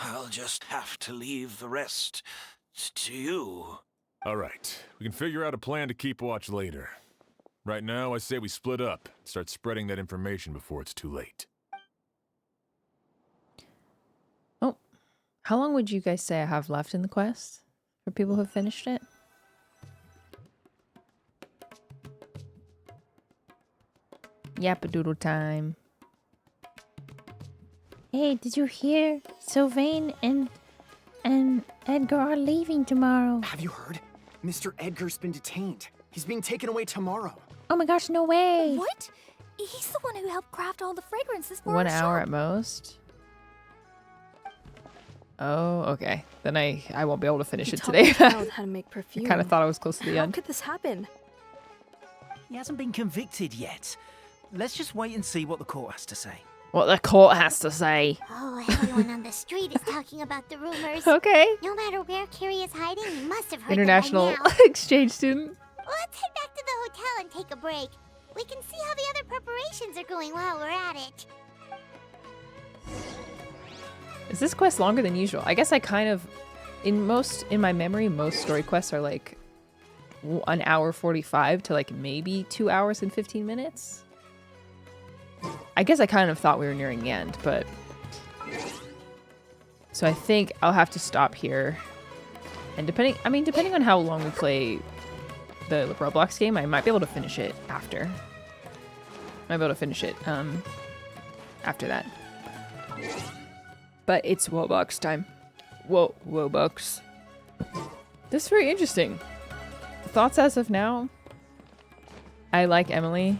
I'll just have to leave the rest to you. All right, we can figure out a plan to keep watch later. Right now, I say we split up and start spreading that information before it's too late. Oh, how long would you guys say I have left in the quest for people who have finished it? Yapadoodle time. Hey, did you hear? Sylvain and Edgar are leaving tomorrow. Have you heard? Mr. Edgar's been detained. He's being taken away tomorrow. Oh my gosh, no way. What? He's the one who helped craft all the fragrances for 1 our hour shop. at most. Oh, okay. Then I won't be able to finish He it taught today. the child how to make I perfume. kind of thought I was close to the How end. could this happen? He hasn't been convicted yet. Let's just wait and see what the court has to say. What the court has to say. Oh, everyone on the street is talking about the rumors. Okay. No matter where Kyrie is hiding, you must have heard International them by now. exchange student. Let's head back to the hotel and take a break. We can see how the other preparations are going while we're at it. Is this quest longer than usual? I guess I kind of, in my memory, most story quests are like 1 hour 45 to like maybe 2 hours and 15 minutes. I guess I kind of thought we were nearing the end, but so I think I'll have to stop here. And depending on how long we play the Roblox game, I might be able to finish it after. Might be able to finish it after that. But it's Roblox time. Whoa, Robux. This is very interesting. Thoughts as of now? I like Emilie.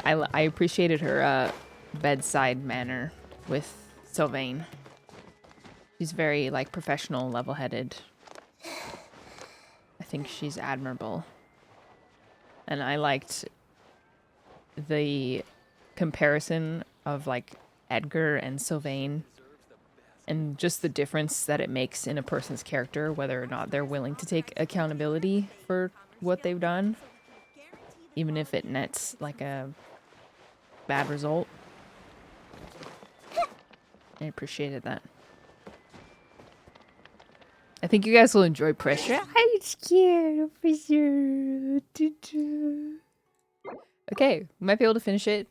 I appreciated her bedside manner with Sylvain. She's very like professional, level-headed. I think she's admirable. And I liked the comparison of like Edgar and Sylvain and just the difference that it makes in a person's character, whether or not they're willing to take accountability for what they've done, even if it nets like a bad result. I appreciated that. I think you guys will enjoy Pressure. I'm scared of Pressure. Okay, we might be able to finish it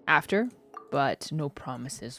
after, but no promises. We'll